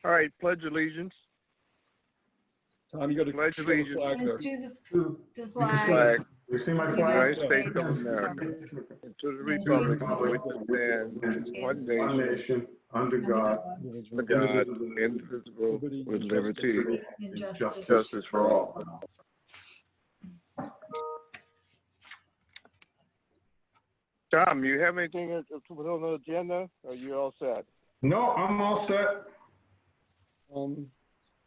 All right, pledge allegiance. Tom, you got to Pledge show the allegiance. flag there. To the Flag. flag. You see my of the flag? United States of States America. America, And to the and republic to the for which republic it stands, one One nation, nation, under God, under God, indivisible, with liberty and and justice. justice for all. Tom, you have anything to put on the agenda? Or are you all set? No, I'm all set.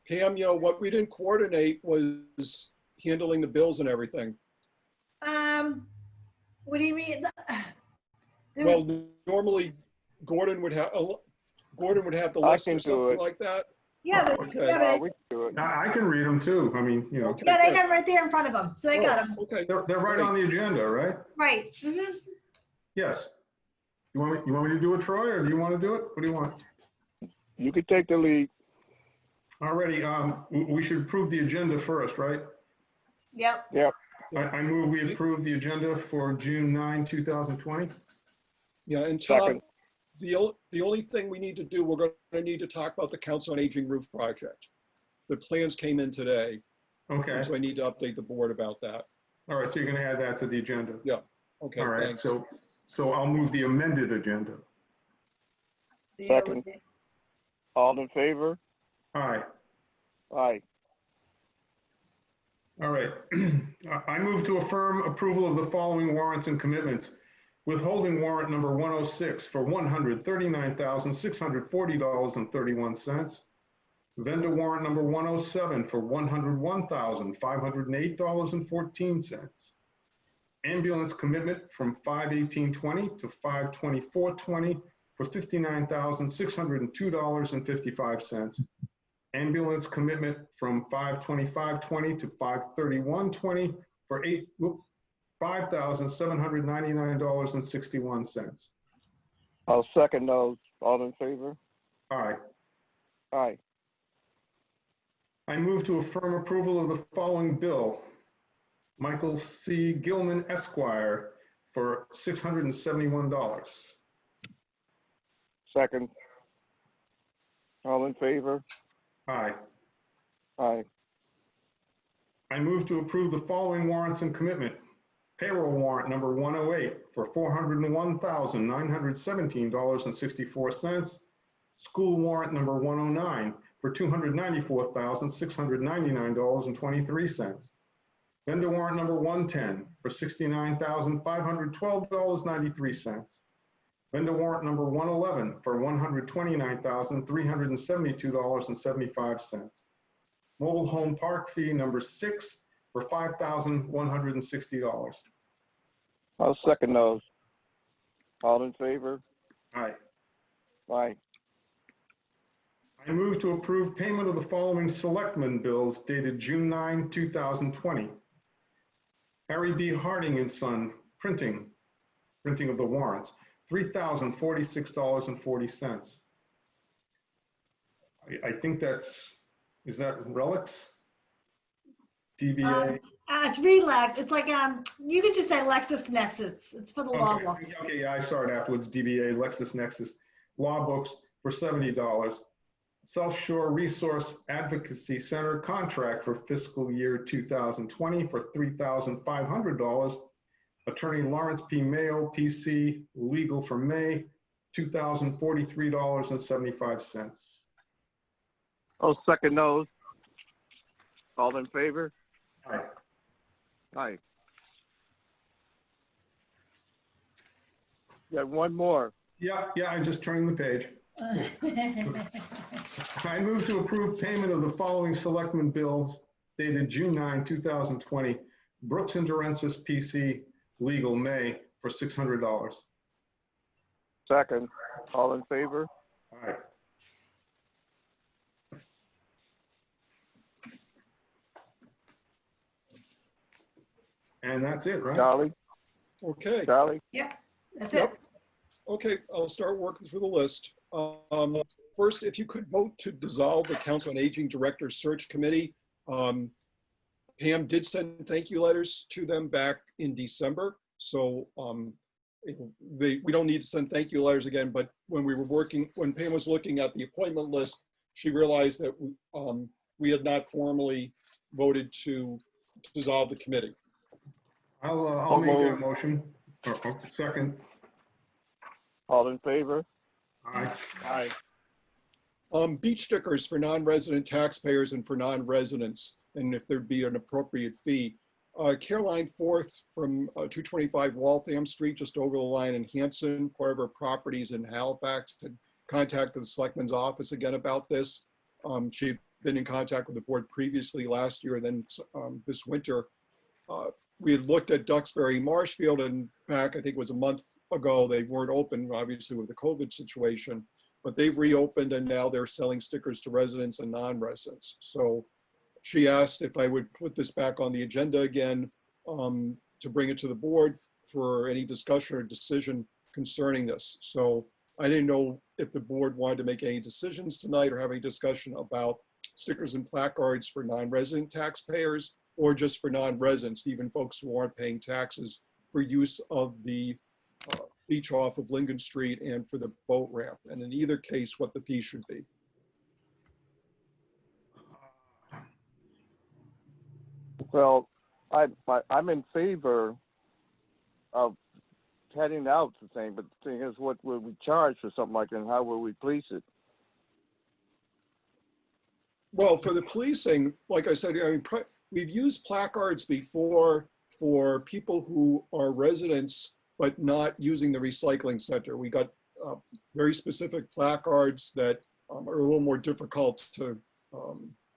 Pam, what we didn't coordinate was handling the bills and everything. What do you mean? Well, normally Gordon would have the I list can or do something it. like that. Yeah, but, Okay. yeah, but, We can do it. I can read them too. I mean, Okay, yeah, they good. got 'em right there in front of them, so they got them. Okay. they're right on the agenda, right? Right. Mhm. Yes. You want me to do it, Troy, or do you want to do it? What do you want? You can take the lead. Alrighty, we should approve the agenda first, right? Yep. Yep. I move we approve the agenda for June 9, 2020. Yeah, and Tom, Second. the only thing we need to do, we're going to need to talk about the Council on Aging roof project. The plans came in today, Okay, so I need to update the board about that. all right, so you're gonna add that to the agenda. Okay, All right, thanks. so I'll move the amended agenda. Second. All in favor? Aye. Aye. All right. I move to affirm approval of the following warrants and commitments. Withholding warrant number 106 for $139,640.31. Vendor warrant number 107 for $101,508.14. Ambulance commitment from 5/18/20 to 5/24/20 for $59,602.55. Ambulance commitment from 5/25/20 to 5/31/20 for $5,799.61. I'll second those. All in favor? Aye. Aye. I move to affirm approval of the following bill. Michael C. Gilman Esquire for $671. Second. All in favor? Aye. Aye. I move to approve the following warrants and commitment. Payroll warrant number 108 for $401,917.64. School warrant number 109 for $294,699.23. Vendor warrant number 110 for $69,512.93. Vendor warrant number 111 for $129,372.75. Mobile home park fee number 6 for $5,160. I'll second those. All in favor? Aye. Aye. I move to approve payment of the following selectmen bills dated June 9, 2020. Harry B. Harding and Son, printing of the warrants, $3,046.40. I think is that Relics? DBA? It's Relax. It's like, you could just say LexisNexis. It's for the law books. Okay, yeah, I saw it afterwards, DBA, LexisNexis. Law books for $70. South Shore Resource Advocacy Center contract for fiscal year 2020 for $3,500. Attorney Lawrence P. Mayo, PC, legal for May, $2,043.75. I'll second those. All in favor? Aye. Aye. Got one more. Yeah, I just turned the page. I move to approve payment of the following selectmen bills dated June 9, 2020. Brooks and Durensis PC, legal May for $600. Second. All in favor? Aye. And that's it, right? Charlie? Okay. Charlie? Yep, that's Yep. it. Okay, I'll start working through the list. First, if you could vote to dissolve the Council on Aging Director Search Committee. Pam did send thank you letters to them back in December. So we don't need to send thank you letters again, but when Pam was looking at the appointment list, she realized that we had not formally voted to dissolve the committee. I'll make that motion. Second. All in favor? Aye. Aye. Beach stickers for non-resident taxpayers and for non-residents, and if there'd be an appropriate fee. Caroline Forth from 225 Waltham Street, just over the line in Hanson, part of her properties in Halifax, had contacted the Selectmen's office again about this. She'd been in contact with the board previously last year, and then this winter. We had looked at Duxbury Marshfield, and back, I think it was a month ago, they weren't open, obviously with the COVID situation, but they've reopened and now they're selling stickers to residents and non-residents. So she asked if I would put this back on the agenda again to bring it to the board for any discussion or decision concerning this. So I didn't know if the board wanted to make any decisions tonight or have any discussion about stickers and placards for non-resident taxpayers or just for non-residents, even folks who aren't paying taxes, for use of the beach off of Lincoln Street and for the boat ramp. And in either case, what the fee should be. Well, I'm in favor of heading out the thing, but the thing is, what will we charge for something like that and how will we police it? Well, for the policing, like I said, I mean, we've used placards before for people who are residents but not using the recycling center. We got very specific placards that are a little more difficult to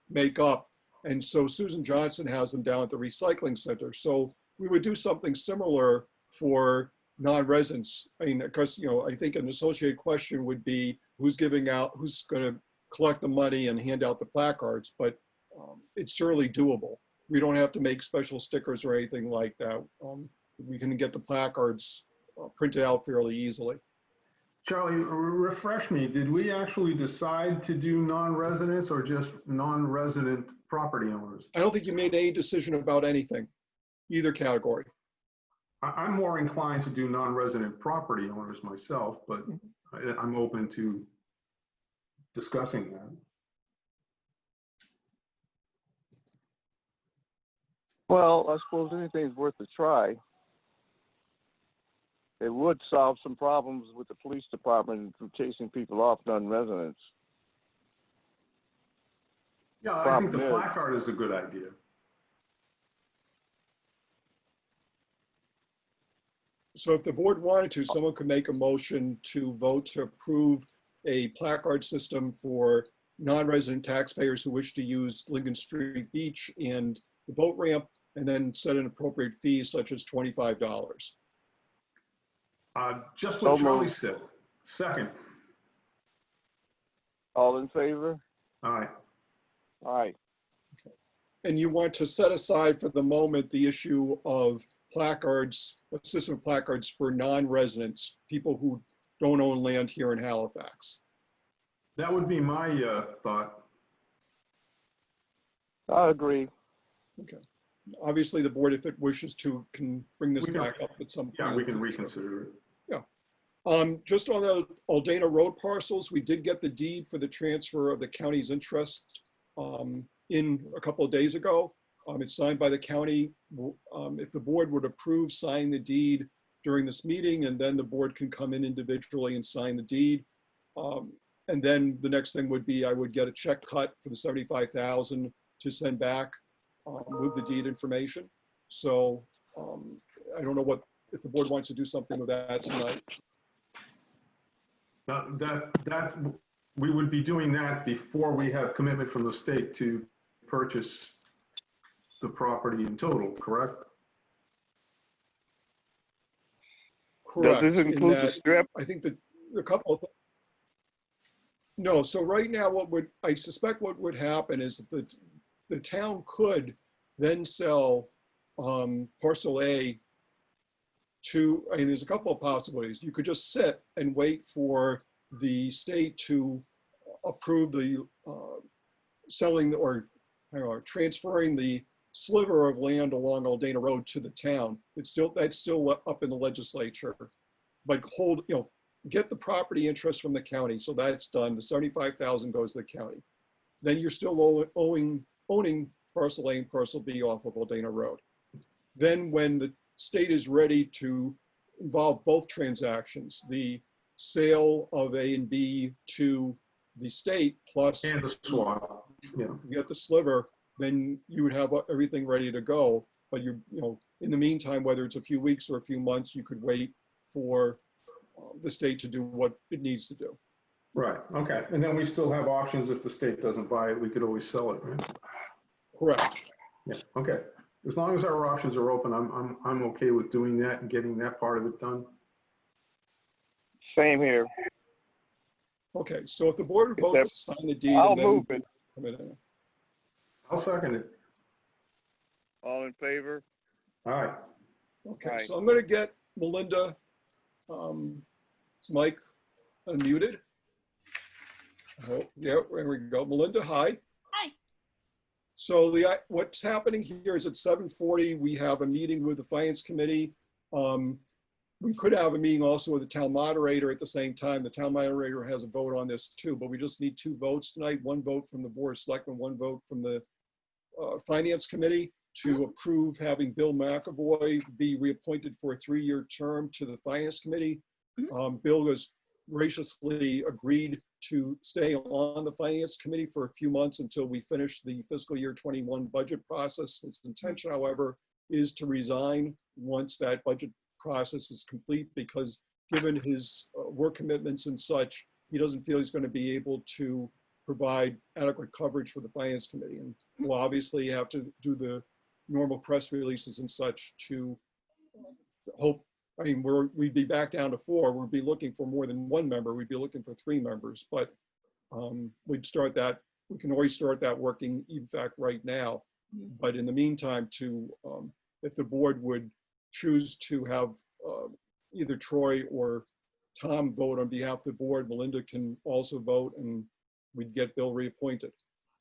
make up. And so Susan Johnson has them down at the recycling center. So we would do something similar for non-residents. I mean, because, you know, I think an associated question would be who's going to collect the money and hand out the placards, but it's surely doable. We don't have to make special stickers or anything like that. We can get the placards printed out fairly easily. Charlie, refresh me. Did we actually decide to do non-residents or just non-resident property owners? I don't think you made any decision about anything, either category. I'm more inclined to do non-resident property owners myself, but I'm open to discussing that. Well, I suppose anything's worth a try. It would solve some problems with the police department from chasing people off non-residents. Yeah, I think the placard is a good idea. So if the board wanted to, someone could make a motion to vote to approve a placard system for non-resident taxpayers who wish to use Lincoln Street Beach and the boat ramp, and then set an appropriate fee such as $25. Just what Charlie said. Second. All in favor? Aye. Aye. Okay. And you want to set aside for the moment the issue of placards, a system of placards for non-residents, people who don't own land here in Halifax. That would be my thought. I agree. Okay. Obviously, the board, if it wishes to, can bring this back up at some point. Yeah, we can reconsider it. Yeah. Just on the Aldana Road parcels, we did get the deed for the transfer of the county's interest in a couple of days ago. It's signed by the county. If the board would approve, sign the deed during this meeting, and then the board can come in individually and sign the deed. And then the next thing would be I would get a check cut for the $75,000 to send back with the deed information. So I don't know if the board wants to do something with that tonight. That we would be doing that before we have commitment from the state to purchase the property in total, correct? Correct. Does this include the strip? I think that a couple of no. So right now, I suspect what would happen is that the town could then sell parcel A to, I mean, there's a couple of possibilities. You could just sit and wait for the state to approve the selling or transferring the sliver of land along Aldana Road to the town. That's still up in the legislature, but get the property interest from the county. So that's done. The $75,000 goes to the county. then you're still owning parcel A and parcel B off of Aldana Road. Then when the state is ready to involve both transactions, the sale of A and B to the state plus And the swap, yeah. you get the sliver, then you would have everything ready to go. But in the meantime, whether it's a few weeks or a few months, you could wait for the state to do what it needs to do. Right, okay. And then we still have options if the state doesn't buy it, we could always sell it, right? Correct. Yeah, okay. As long as our options are open, I'm okay with doing that and getting that part of it done. Same here. Okay, so if the board votes to sign the deed, I'll and then move it. come in. I'll second it. All in favor? All right. Okay, Aye. so I'm going to get Melinda, is Mike unmuted? Oh, yeah, there we go. Melinda, hi. Hi. So what's happening here is at 7:40, we have a meeting with the Finance Committee. We could have a meeting also with the town moderator at the same time. The town moderator has a vote on this too, but we just need 2 votes tonight. 1 vote from the Board of Selectmen, 1 vote from the Finance Committee to approve having Bill McAvoy be reappointed for a 3-year term to the Finance Committee. Bill has graciously agreed to stay on the Finance Committee for a few months until we finish the fiscal year 21 budget process. His intention, however, is to resign once that budget process is complete, because given his work commitments and such, he doesn't feel he's going to be able to provide adequate coverage for the Finance Committee. And we'll obviously have to do the normal press releases and such to hope. I mean, we'd be back down to 4. We'd be looking for more than 1 member. We'd be looking for 3 members, but we'd start that. We can always start that working, in fact, right now. But in the meantime, if the board would choose to have either Troy or Tom vote on behalf of the board, Melinda can also vote, and we'd get Bill reappointed.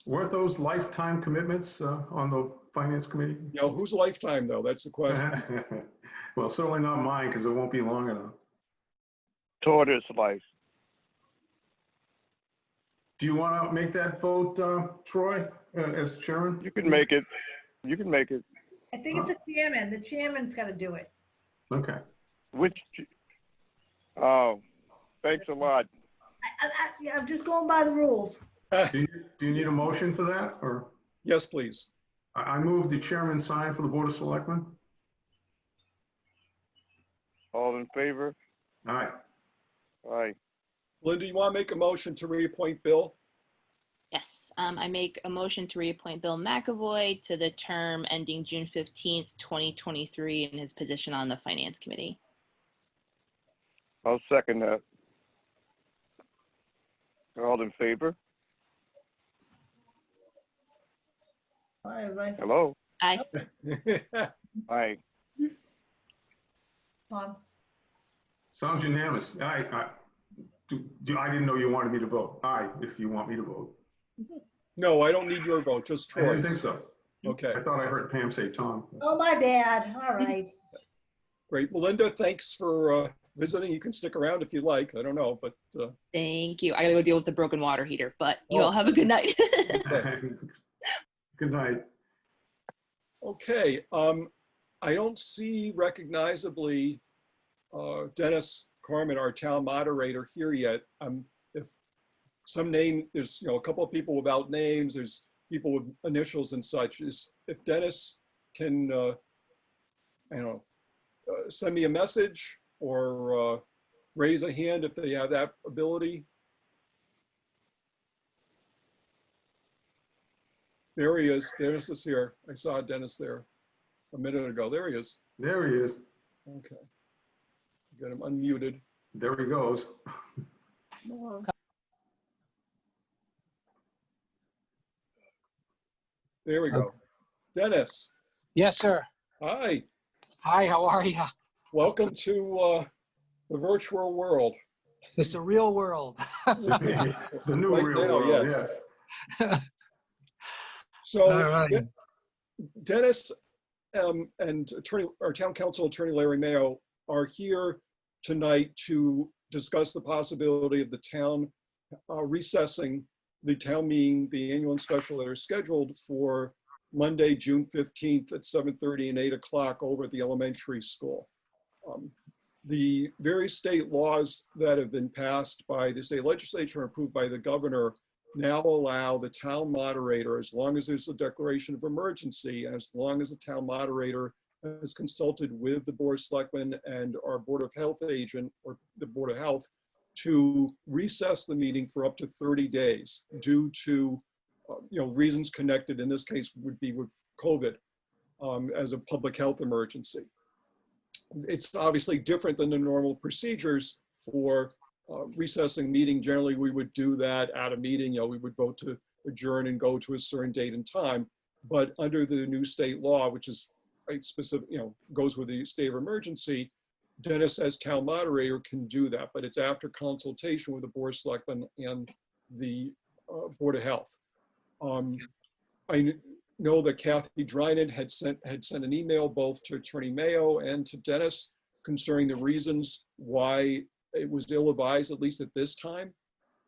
Weren't those lifetime commitments on the Finance Committee? Whose lifetime, though? That's the question. Well, certainly not mine, because it won't be long enough. Tortoise life. Do you want to make that vote, Troy, as chairman? You can make it. You can make it. I think it's the chairman. The chairman's got to do it. Okay. Oh, thanks a lot. I'm just going by the rules. Do you need a motion for that, or? Yes, please. I move the chairman sign for the Board of Selectmen. All in favor? All right. Aye. Linda, you want to make a motion to reappoint Bill? Yes, I make a motion to reappoint Bill McAvoy to the term ending June 15th, 2023 in his position on the Finance Committee. I'll second that. All in favor? All right, everybody. Hello? Aye. Aye. Tom. Sounds unanimous. I didn't know you wanted me to vote. Aye, if you want me to vote. No, I don't need your vote, just I didn't Troy. think so. Okay, I thought I heard Pam say Tom. Oh, my bad. All right. great. Melinda, thanks for visiting. You can stick around if you like. I don't know, but Thank you. I gotta go deal with the broken water heater, but you Oh. all have a good night. Good night. okay. I don't see recognizably Dennis Carmen, our town moderator, here yet. If some name, there's a couple of people without names, there's people with initials and such. If Dennis can, send me a message or raise a hand if they have that ability. There he is. Dennis is here. I saw Dennis there a minute ago. There he is. There he is. Okay. Get him unmuted. There he goes. There we go. Dennis, Yes, sir. hi. Hi, how are you? Welcome to the virtual world. It's the real world. The new Right real now, world, yes. yes. So All right. Dennis and our town council attorney Larry Mayo are here tonight to discuss the possibility of the town recessing the town meeting, the annual and special that are scheduled for Monday, June 15th at 7:30 and 8 o'clock over at the elementary school. The various state laws that have been passed by the state legislature and approved by the governor now allow the town moderator, as long as there's a declaration of emergency, and as long as the town moderator has consulted with the Board of Selectmen and our Board of Health agent or the Board of Health, to recess the meeting for up to 30 days due to reasons connected, in this case would be with COVID as a public health emergency. It's obviously different than the normal procedures for recessing meeting. Generally, we would do that at a meeting. We would vote to adjourn and go to a certain date and time. But under the new state law, which is specific, goes with the state of emergency, Dennis, as town moderator, can do that. But it's after consultation with the Board of Selectmen and the Board of Health. I know that Kathy Drynan had sent an email both to Attorney Mayo and to Dennis concerning the reasons why it was ill-advised, at least at this time,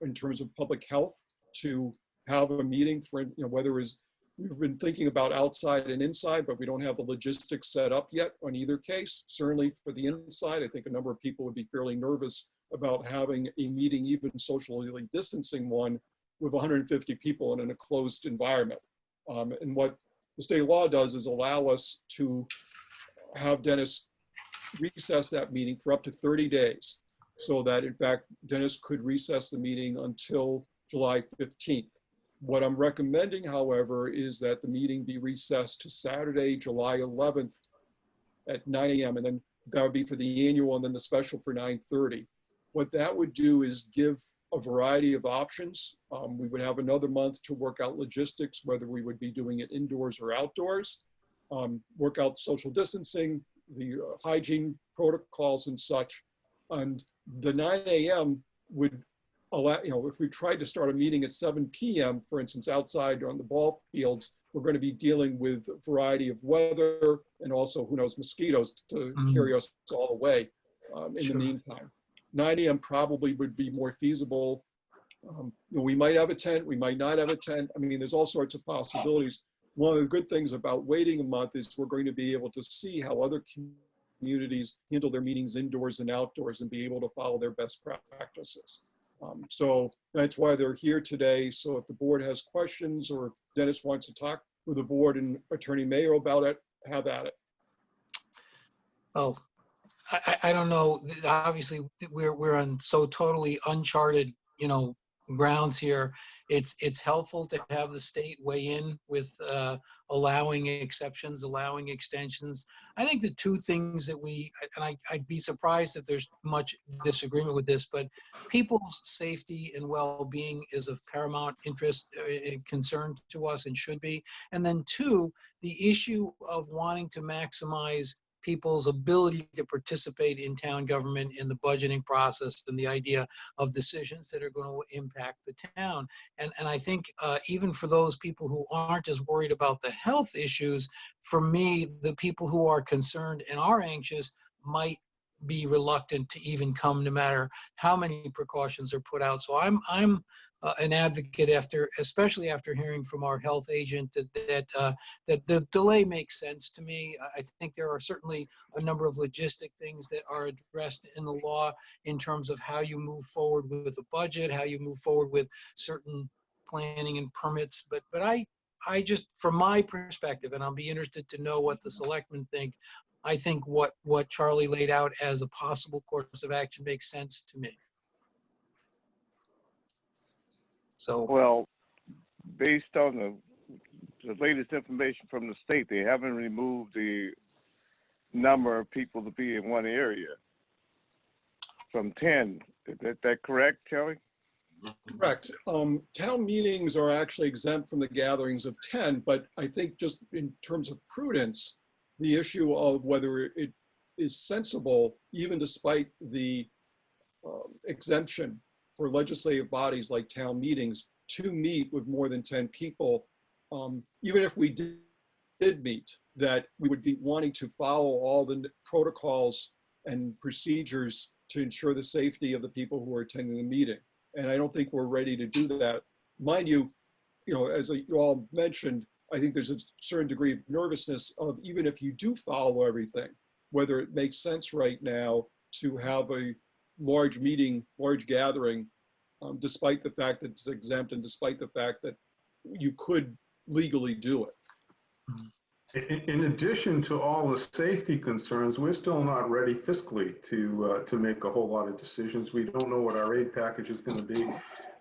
in terms of public health, to have a meeting for, whether it was, we've been thinking about outside and inside, but we don't have the logistics set up yet on either case. Certainly for the inside, I think a number of people would be fairly nervous about having a meeting, even socially distancing one, with 150 people in a closed environment. And what the state law does is allow us to have Dennis recess that meeting for up to 30 days, so that in fact, Dennis could recess the meeting until July 15th. What I'm recommending, however, is that the meeting be recessed to Saturday, July 11th at 9 a.m. And then that would be for the annual and then the special for 9:30. What that would do is give a variety of options. We would have another month to work out logistics, whether we would be doing it indoors or outdoors, work out social distancing, the hygiene protocols and such. And the 9 a.m. would allow, if we tried to start a meeting at 7 p.m., for instance, outside on the ball fields, we're going to be dealing with a variety of weather and also, who knows, mosquitoes to carry us all away in the meantime. 9 a.m. probably would be more feasible. We might have a tent, we might not have a tent. I mean, there's all sorts of possibilities. One of the good things about waiting a month is we're going to be able to see how other communities handle their meetings indoors and outdoors and be able to follow their best practices. So that's why they're here today. So if the board has questions or if Dennis wants to talk with the board and Attorney Mayo about it, have at it. Oh, I don't know. Obviously, we're on so totally uncharted, grounds here. It's helpful to have the state weigh in with allowing exceptions, allowing extensions. I think the two things that I'd be surprised if there's much disagreement with this, but people's safety and well-being is of paramount interest and concern to us and should be. And then two, the issue of wanting to maximize people's ability to participate in town government, in the budgeting process, and the idea of decisions that are going to impact the town. And I think even for those people who aren't as worried about the health issues, for me, the people who are concerned and are anxious might be reluctant to even come, no matter how many precautions are put out. So I'm an advocate, especially after hearing from our health agent, that the delay makes sense to me. I think there are certainly a number of logistic things that are addressed in the law in terms of how you move forward with a budget, how you move forward with certain planning and permits. But I just, from my perspective, and I'll be interested to know what the selectmen think, I think what Charlie laid out as a possible course of action makes sense to me. So, Well, based on the latest information from the state, they haven't removed the number of people to be in one area from 10. Is that correct, Kelly? Correct. Town meetings are actually exempt from the gatherings of 10, but I think just in terms of prudence, the issue of whether it is sensible, even despite the exemption for legislative bodies like town meetings, to meet with more than 10 people, even if we did meet, that we would be wanting to follow all the protocols and procedures to ensure the safety of the people who are attending the meeting. And I don't think we're ready to do that mind you, as you all mentioned, I think there's a certain degree of nervousness of even if you do follow everything, whether it makes sense right now to have a large meeting, large gathering, despite the fact that it's exempt and despite the fact that you could legally do it. In addition to all the safety concerns, we're still not ready fiscally to make a whole lot of decisions. We don't know what our aid package is going to be.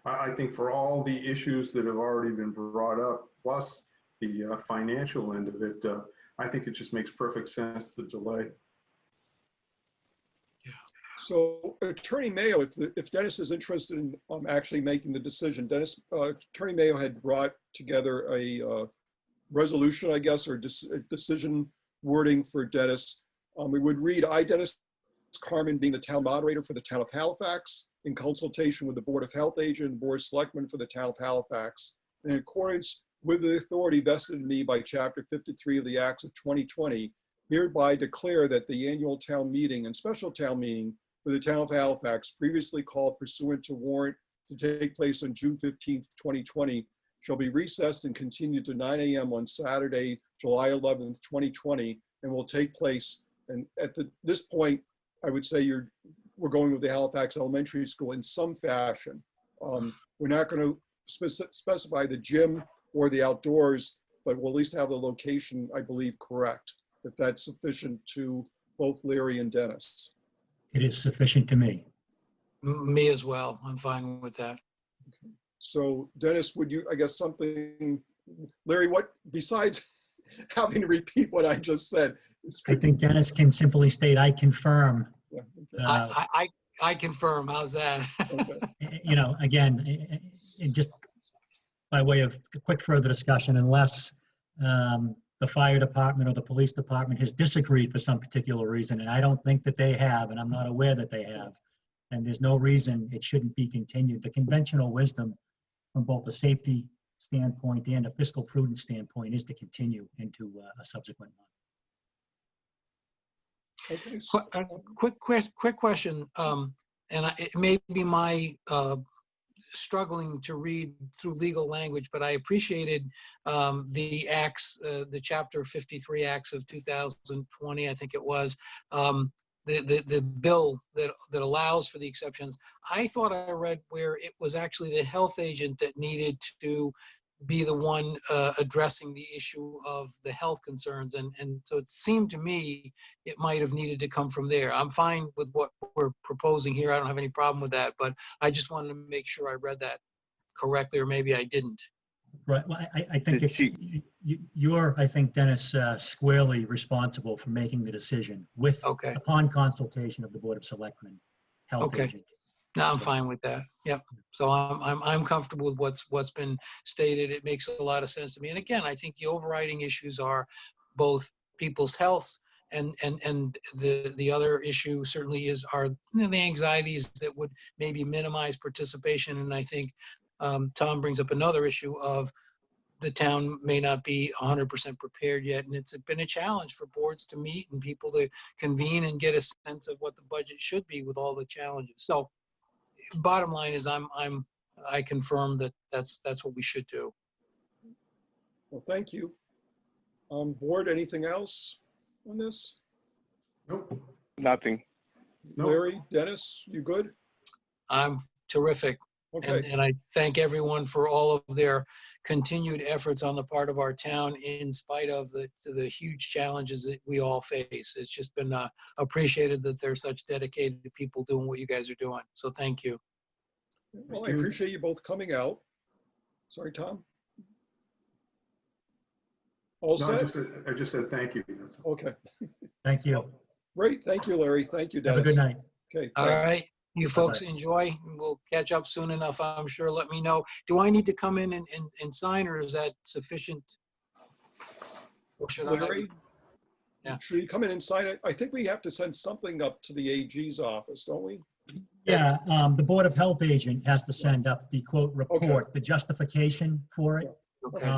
I think for all the issues that have already been brought up, plus the financial end of it, I think it just makes perfect sense to delay. So Attorney Mayo, if Dennis is interested in actually making the decision, Attorney Mayo had brought together a resolution, I guess, or decision wording for Dennis. We would read, I, Dennis Carmen, being the town moderator for the town of Halifax, in consultation with the Board of Health Agent and Board of Selectmen for the town of Halifax, in accordance with the authority vested in me by Chapter 53 of the Acts of 2020, hereby declare that the annual town meeting and special town meeting for the town of Halifax, previously called pursuant to warrant to take place on June 15th, 2020, shall be recessed and continued to 9 a.m. on Saturday, July 11th, 2020, and will take place. And at this point, I would say we're going with the Halifax Elementary School in some fashion. We're not going to specify the gym or the outdoors, but we'll at least have the location, I believe, correct, if that's sufficient to both Larry and Dennis. It is sufficient to me. Me as well. I'm fine with that. Okay. So Dennis, would you, I guess something, Larry, what, besides having to repeat what I just said? I think Dennis can simply state, I confirm. Yeah, okay. I confirm. How's that? Okay. Again, just by way of a quick further discussion, unless the fire department or the police department has disagreed for some particular reason, and I don't think that they have, and I'm not aware that they have, and there's no reason it shouldn't be continued. The conventional wisdom from both a safety standpoint and a fiscal prudence standpoint is to continue into a subsequent month. Okay. Quick question, it may be my struggling to read through legal language, but I appreciated the acts, the Chapter 53 Acts of 2020, I think it was, the bill that allows for the exceptions. I thought I read where it was actually the health agent that needed to be the one addressing the issue of the health concerns. And so it seemed to me it might have needed to come from there. I'm fine with what we're proposing here. I don't have any problem with that, but I just wanted to make sure I read that correctly, or maybe I didn't. Right. Well, I think it's you're, I think, Dennis, squarely responsible for making the decision with upon consultation of the Board of Selectmen, health agent. No, I'm fine with that. Yep. So I'm comfortable with what's been stated. It makes a lot of sense to me. And again, I think the overriding issues are both people's health and the other issue certainly are the anxieties that would maybe minimize participation. And I think Tom brings up another issue of the town may not be 100% prepared yet. And it's been a challenge for boards to meet and people to convene and get a sense of what the budget should be with all the challenges. So bottom line is I confirm that that's what we should do. Well, thank you. Board, anything else on this? Nope. Nothing. Larry, Dennis, you good? I'm terrific. Okay. And I thank everyone for all of their continued efforts on the part of our town in spite of the huge challenges that we all face. It's just been appreciated that there's such dedicated people doing what you guys are doing. So thank you. Well, I appreciate you both coming out. Sorry, Tom? All set? I just said thank you. That's all. Okay. Thank you. Great. Thank you, Larry. Thank you, Dennis. Have a good night. Okay. All thanks. right. You folks enjoy. We'll catch up soon enough, I'm sure. Let me know. Do I need to come in and sign, or is that sufficient? Or should Larry? Yeah. Should you come in and sign it? I think we have to send something up to the AG's office, don't we? Yeah, the Board of Health agent has to send up the quote report, the justification for it. Okay.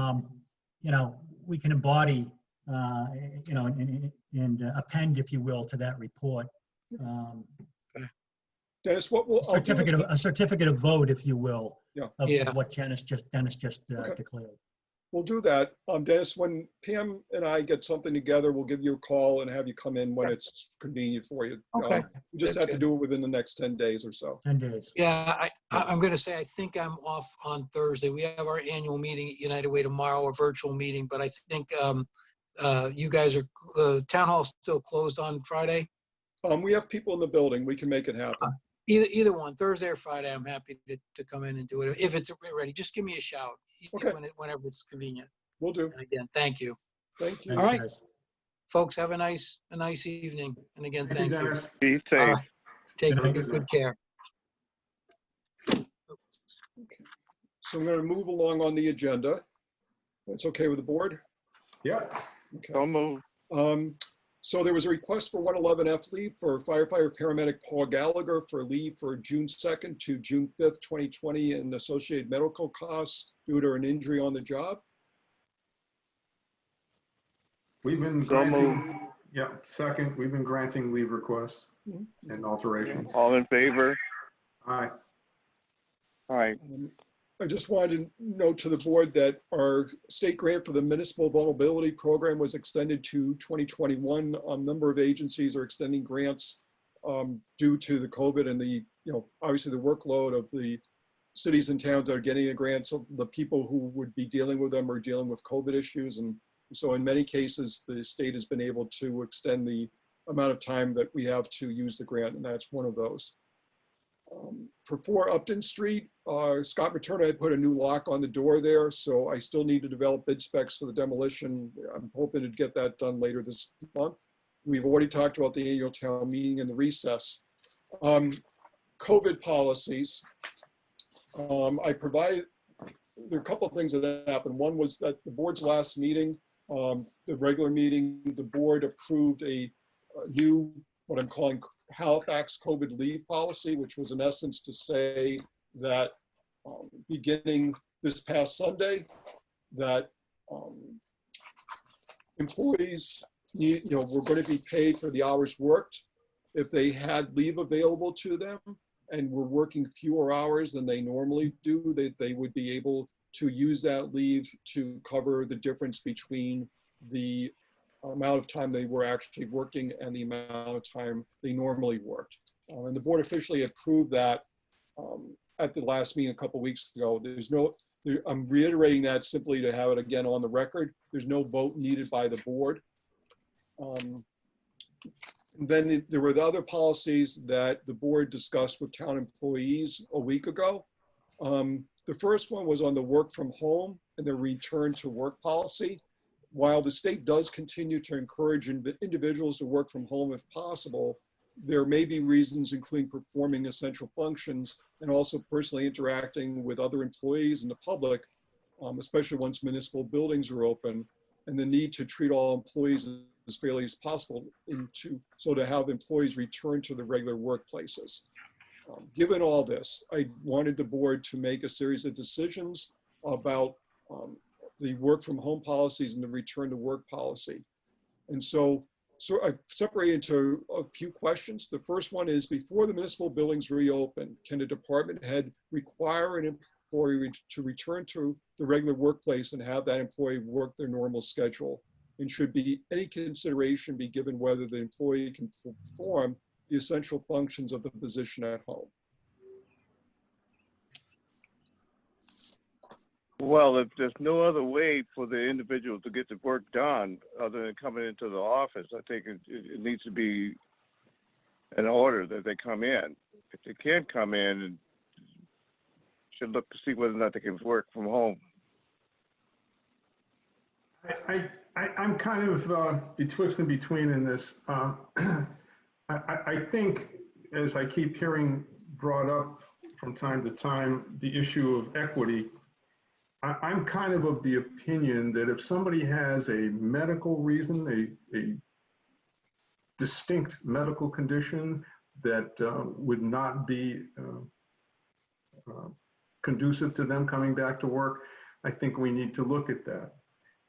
We can embody, and append, if you will, to that report. Dennis, what will, A certificate of vote, if you will, Yeah. of Yeah. what Dennis just Okay. declared. we'll do that. Dennis, when Pam and I get something together, we'll give you a call and have you come in when it's convenient for you. Okay. We just That's have to good. do it within the next 10 days or so. 10 days. Yeah, I'm going to say, I think I'm off on Thursday. We have our annual meeting at United Way tomorrow, a virtual meeting, but I think you guys are, town hall still closed on Friday? We have people in the building. We can make it happen. Either one, Thursday or Friday, I'm happy to come in and do it. If it's ready, just give me a shout. Okay. Whenever it's convenient. We'll do. And again, thank you. Thank you. Thanks, All right. guys. Folks, have a nice evening. And again, Thank you, thank you. Dennis. Be safe. All right. Take Good night. good care. So I'm going to move along on the agenda. That's okay with the board? Yep. Okay. So move. So there was a request for 111F leave for firefighter paramedic Paul Gallagher for leave for June 2nd to June 5th, 2020 and associated medical costs due to an injury on the job. We've been So moved. granting, yeah, second, we've been granting leave requests and alterations. All in favor? Aye. All right. I just wanted to note to the board that our state grant for the municipal vulnerability program was extended to 2021. A number of agencies are extending grants due to the COVID and the, obviously the workload of the cities and towns that are getting a grant. So the people who would be dealing with them are dealing with COVID issues. And so in many cases, the state has been able to extend the amount of time that we have to use the grant, and that's one of those. For 4 Upton Street, Scott Materna had put a new lock on the door there, so I still need to develop bid specs for the demolition. I'm hoping to get that done later this month. We've already talked about the annual town meeting and the recess. COVID policies. I provided, there are a couple of things that happened. One was that the board's last meeting, the regular meeting, the board approved a new, what I'm calling Halifax COVID leave policy, which was in essence to say that beginning this past Sunday, that employees were going to be paid for the hours worked. If they had leave available to them and were working fewer hours than they normally do, they would be able to use that leave to cover the difference between the amount of time they were actually working and the amount of time they normally worked. And the board officially approved that at the last meeting a couple of weeks ago. I'm reiterating that simply to have it again on the record. There's no vote needed by the board. Then there were the other policies that the board discussed with town employees a week ago. The first one was on the work from home and the return to work policy. While the state does continue to encourage individuals to work from home if possible, there may be reasons, including performing essential functions and also personally interacting with other employees and the public, especially once municipal buildings are open, and the need to treat all employees as fairly as possible so to have employees return to the regular workplaces. Given all this, I wanted the board to make a series of decisions about the work from home policies and the return to work policy. And so I've separated into a few questions. The first one is, before the municipal buildings reopen, can a department head require an employee to return to the regular workplace and have that employee work their normal schedule? And should any consideration be given whether the employee can perform the essential functions of the position at home? Well, if there's no other way for the individual to get the work done other than coming into the office, I think it needs to be an order that they come in. If they can't come in, and should look to see whether or not they can work from home. I'm kind of betwixt and between in this. I think, as I keep hearing brought up from time to time, the issue of equity, I'm kind of the opinion that if somebody has a medical reason, a distinct medical condition that would not be conducive to them coming back to work, I think we need to look at that.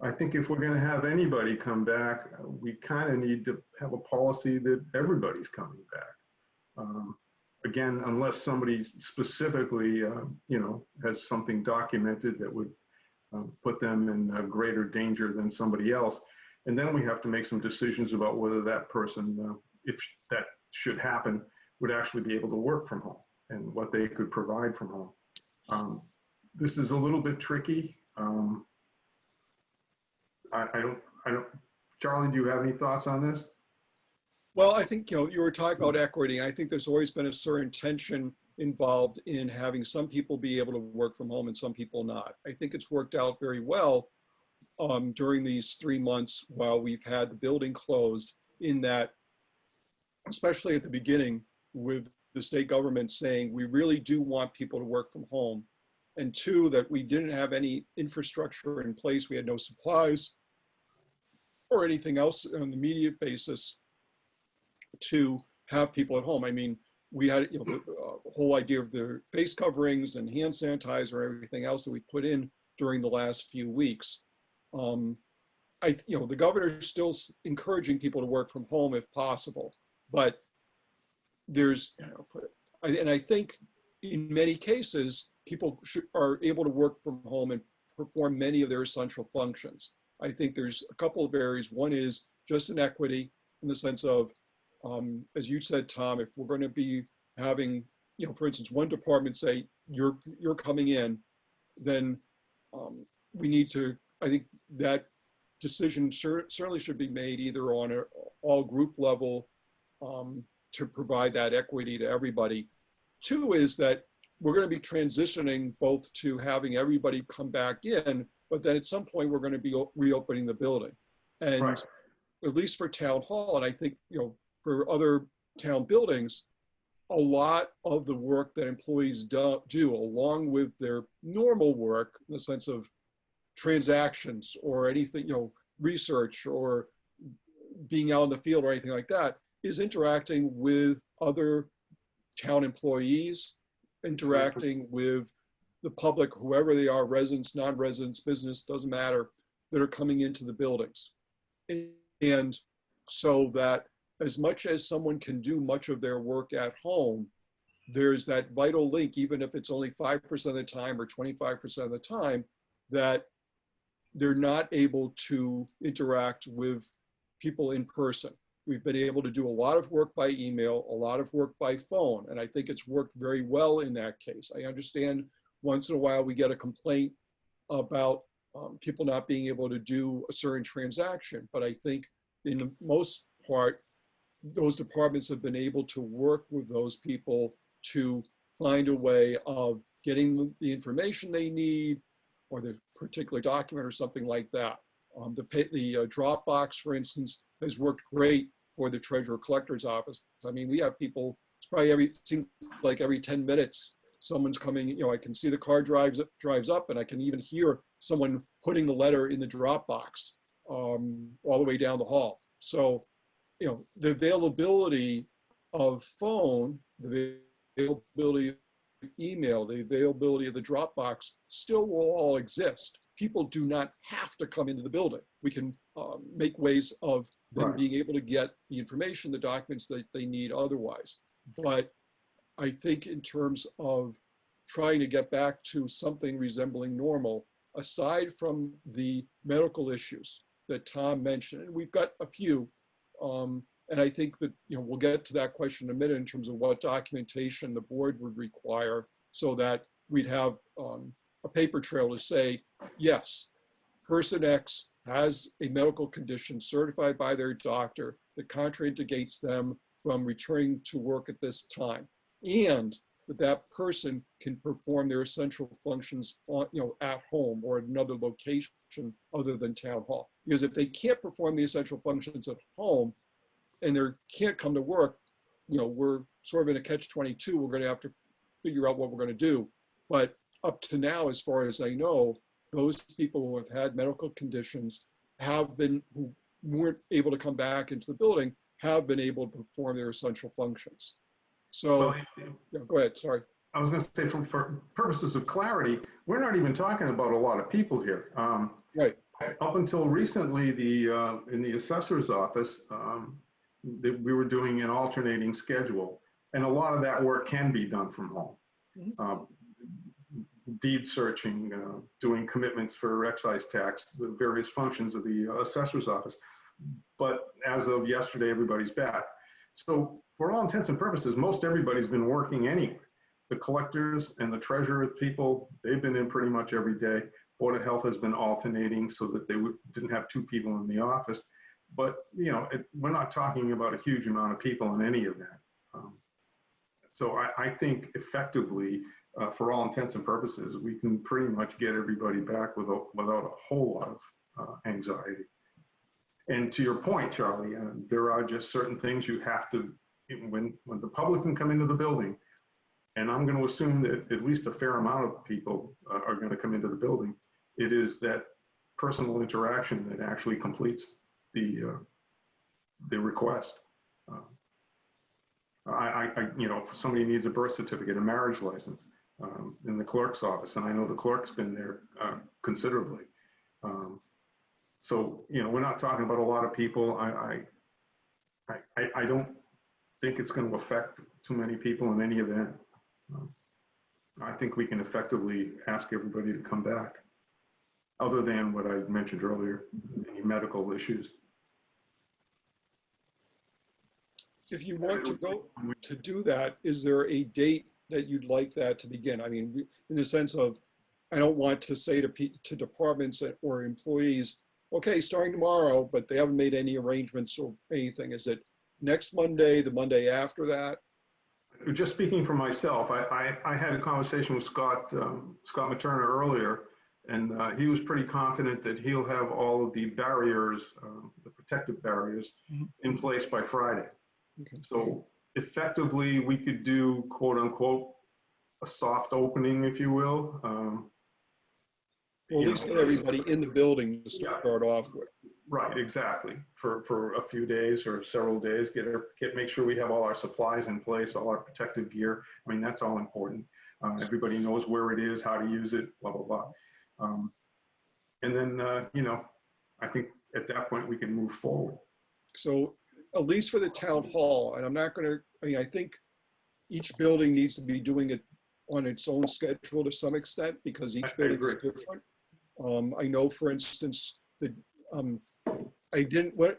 I think if we're going to have anybody come back, we kind of need to have a policy that everybody's coming back. again, unless somebody specifically, has something documented that would put them in greater danger than somebody else. And then we have to make some decisions about whether that person, if that should happen, would actually be able to work from home and what they could provide from home. This is a little bit tricky. Charlie, do you have any thoughts on this? Well, I think, you were talking about equity. I think there's always been a certain tension involved in having some people be able to work from home and some people not. I think it's worked out very well during these 3 months while we've had the building closed, in that, especially at the beginning, with the state government saying, we really do want people to work from home. And 2, that we didn't have any infrastructure in place. We had no supplies or anything else on the immediate basis to have people at home. I mean, we had the whole idea of the face coverings and hand sanitizer and everything else that we put in during the last few weeks. The governor is still encouraging people to work from home if possible, but there's, and I think in many cases, people are able to work from home and perform many of their essential functions. I think there's a couple of areas. One is just inequity in the sense of, as you said, Tom, if we're going to be having, for instance, one department say, you're coming in, then we need to, I think that decision certainly should be made either on an all group level to provide that equity to everybody. 2 is that we're going to be transitioning both to having everybody come back in, but then at some point we're going to be reopening the building. And Right. At least for town hall, and I think, for other town buildings, a lot of the work that employees do along with their normal work, in the sense of transactions or anything, research or being out in the field or anything like that, is interacting with other town employees, interacting with the public, whoever they are, residents, non-residents, business, doesn't matter, that are coming into the buildings. And so that as much as someone can do much of their work at home, there's that vital link, even if it's only 5% of the time or 25% of the time, that they're not able to interact with people in person. We've been able to do a lot of work by email, a lot of work by phone, and I think it's worked very well in that case. I understand once in a while we get a complaint about people not being able to do a certain transaction, but I think in the most part, those departments have been able to work with those people to find a way of getting the information they need, or the particular document or something like that. The Dropbox, for instance, has worked great for the treasurer collector's office. I mean, we have people, it's probably seems like every 10 minutes, someone's coming, I can see the car drives up, and I can even hear someone putting the letter in the Dropbox all the way down the hall. So, the availability of phone, the availability of email, the availability of the Dropbox still will all exist. People do not have to come into the building. We can make ways of them Right. being able to get the information, the documents that they need otherwise. But I think in terms of trying to get back to something resembling normal, aside from the medical issues that Tom mentioned, and we've got a few, and I think that, we'll get to that question in a minute in terms of what documentation the board would require so that we'd have a paper trail to say, yes, person X has a medical condition certified by their doctor that contraindicates them from returning to work at this time, and that person can perform their essential functions on, at home or at another location other than town hall. Because if they can't perform the essential functions at home and they can't come to work, we're sort of in a catch-22. We're going to have to figure out what we're going to do. But up to now, as far as I know, those people who have had medical conditions who weren't able to come back into the building, have been able to perform their essential functions. So, go ahead, sorry. I was going to say, for purposes of clarity, we're not even talking about a lot of people here. Right. Up until recently, in the assessor's office, we were doing an alternating schedule. And a lot of that work can be done from home. Deed searching, doing commitments for excise tax, the various functions of the assessor's office. But as of yesterday, everybody's back. So for all intents and purposes, most everybody's been working anyway. The collectors and the treasurer people, they've been in pretty much every day. Board of Health has been alternating so that they didn't have two people in the office. But, you know, we're not talking about a huge amount of people in any event. So I think effectively, for all intents and purposes, we can pretty much get everybody back without a whole lot of anxiety. And to your point, Charlie, there are just certain things you have to, when the public can come into the building, and I'm going to assume that at least a fair amount of people are going to come into the building, it is that personal interaction that actually completes the request. You know, if somebody needs a birth certificate, a marriage license, in the clerk's office, and I know the clerk's been there considerably. So, you know, we're not talking about a lot of people. I don't think it's going to affect too many people in any event. I think we can effectively ask everybody to come back, other than what I mentioned earlier, any medical issues. If you want to go to do that, is there a date that you'd like that to begin? I mean, in the sense of, I don't want to say to departments or employees, okay, starting tomorrow, but they haven't made any arrangements or anything. Is it next Monday, the Monday after that? Just speaking for myself, I had a conversation with Scott Materna earlier, and he was pretty confident that he'll have all of the barriers, the protective barriers, in place by Friday. Okay. So effectively, we could do, quote unquote, a soft opening, if you will. Well, at least get everybody in the building to start off with. Right, exactly. For a few days or several days, make sure we have all our supplies in place, all our protective gear. I mean, that's all important. Everybody knows where it is, how to use it, blah, blah, blah. And then, you know, I think at that point we can move forward. So at least for the town hall, and I'm not going to, I mean, I think each building needs to be doing it on its own schedule to some extent, because each building is different. I know, for instance, that I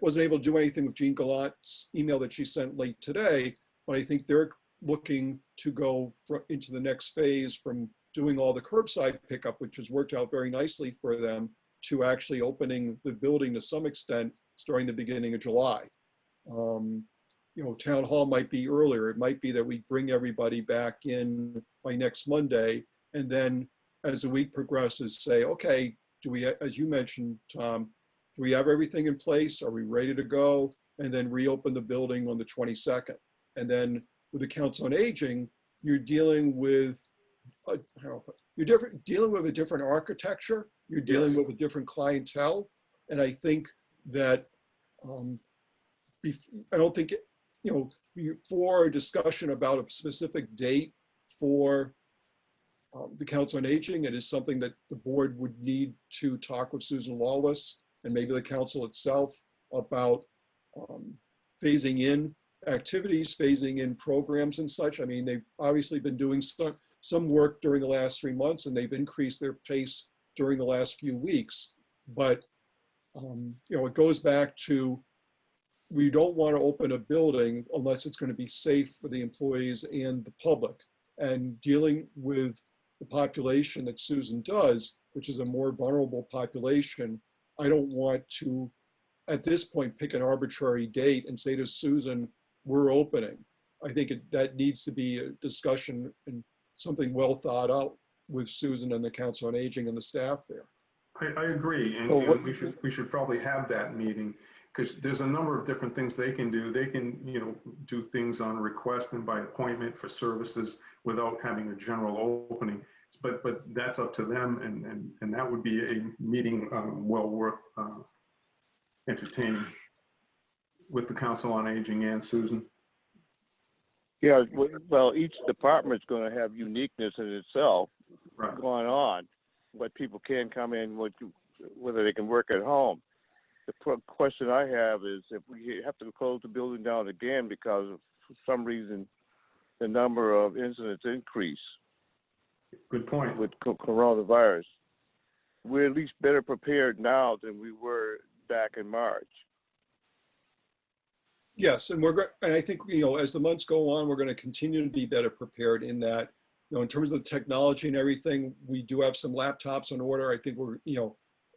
wasn't able to do anything with Jean Gallant's email that she sent late today, but I think they're looking to go into the next phase from doing all the curbside pickup, which has worked out very nicely for them, to actually opening the building to some extent starting the beginning of July. You know, town hall might be earlier. It might be that we bring everybody back in by next Monday, and then as the week progresses, say, okay, do we, as you mentioned, Tom, do we have everything in place? Are we ready to go? And then reopen the building on the 22nd. And then with the Council on Aging, you're dealing with dealing with a different architecture. You're dealing with a different clientele, and I think that I don't think you know, before a discussion about a specific date for the Council on Aging, it is something that the board would need to talk with Susan Lawless and maybe the council itself about phasing in activities, phasing in programs and such. I mean, they've obviously been doing some work during the last 3 months, and they've increased their pace during the last few weeks. But you know, it goes back to, we don't want to open a building unless it's going to be safe for the employees and the public. And dealing with the population that Susan does, which is a more vulnerable population, I don't want to, at this point, pick an arbitrary date and say to Susan, we're opening. I think that needs to be a discussion and something well thought out with Susan and the Council on Aging and the staff there. I agree, and we should probably have that meeting, because there's a number of different things they can do. They can, you know, do things on request and by appointment for services without having a general opening. But that's up to them, and that would be a meeting well worth entertaining with the Council on Aging and Susan. Yeah, well, each department's going to have uniqueness in itself going on. What people can come in, whether they can work at home. The question I have is, if we have to close the building down again because of, for some reason, the number of incidents increase Good point. with coronavirus. We're at least better prepared now than we were back in March. Yes, and and I think, as the months go on, we're going to continue to be better prepared in that, in terms of the technology and everything, we do have some laptops on order. I think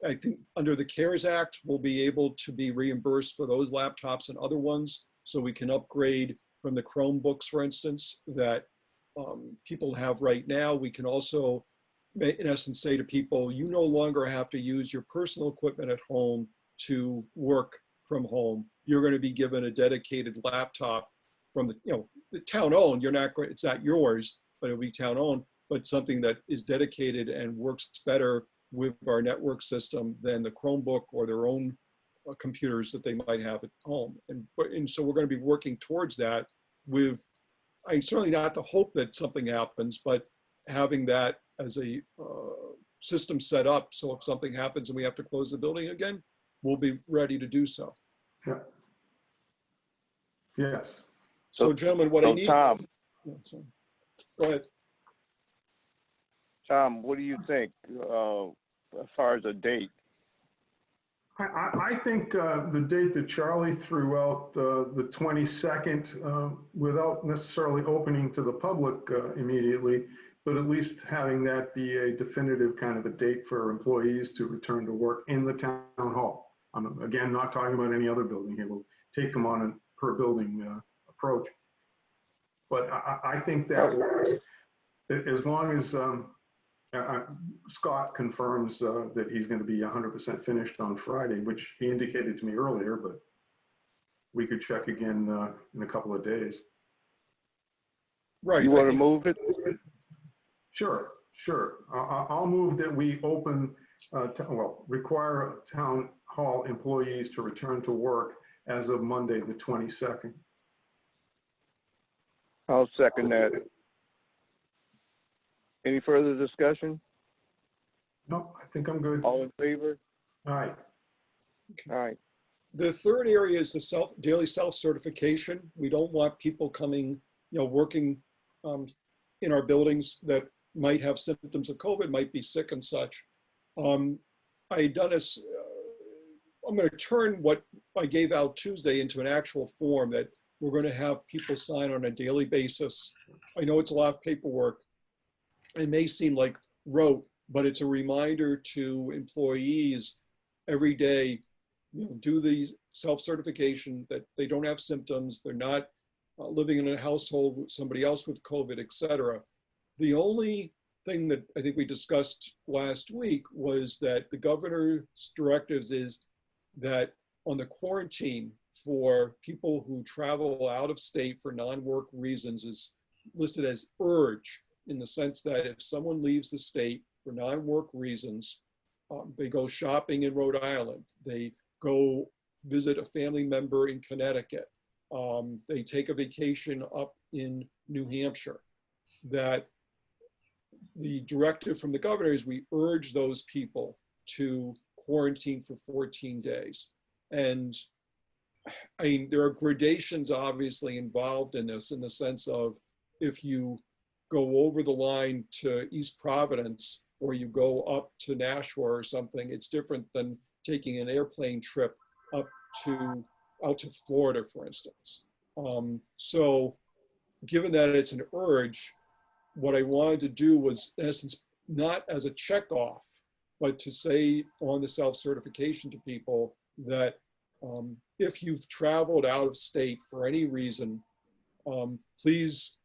I think under the CARES Act, we'll be able to be reimbursed for those laptops and other ones, so we can upgrade from the Chromebooks, for instance, that people have right now. We can also, in essence, say to people, you no longer have to use your personal equipment at home to work from home. You're going to be given a dedicated laptop from the town owned. It's not yours, but it'll be town owned, but something that is dedicated and works better with our network system than the Chromebook or their own computers that they might have at home. And so we're going to be working towards that with, certainly not the hope that something happens, but having that as a system set up. So if something happens and we have to close the building again, we'll be ready to do so. Yeah. Yes. So gentlemen, what I need. Tom, Go ahead. Tom, what do you think as far as a date? I think the date that Charlie threw out, the 22nd, without necessarily opening to the public immediately, but at least having that be a definitive kind of a date for employees to return to work in the town hall. I'm, again, not talking about any other building here. We'll take them on a per building approach. But I think that works, as long as Scott confirms that he's going to be 100% finished on Friday, which he indicated to me earlier, but we could check again in a couple of days. Right. You want to move it? Sure. I'll move that we open, require town hall employees to return to work as of Monday, the 22nd. I'll second that. Any further discussion? No, I think I'm good. All in favor? All right. All right. The third area is the daily self-certification. We don't want people coming, working in our buildings that might have symptoms of COVID, might be sick and such. I'm going to turn what I gave out Tuesday into an actual form that we're going to have people sign on a daily basis. I know it's a lot of paperwork. It may seem like rote, but it's a reminder to employees every day, do the self-certification that they don't have symptoms, they're not living in a household with somebody else with COVID, et cetera. The only thing that I think we discussed last week was that the governor's directives is that on the quarantine for people who travel out of state for non-work reasons is listed as urge, in the sense that if someone leaves the state for non-work reasons, they go shopping in Rhode Island, they go visit a family member in Connecticut, they take a vacation up in New Hampshire, that the directive from the governor is we urge those people to quarantine for 14 days. And I mean, there are gradations obviously involved in this, in the sense of if you go over the line to East Providence or you go up to Nashua or something, it's different than taking an airplane trip out to Florida, for instance. So given that it's an urge, what I wanted to do was, in essence, not as a check off, but to say on the self-certification to people that if you've traveled out of state for any reason, please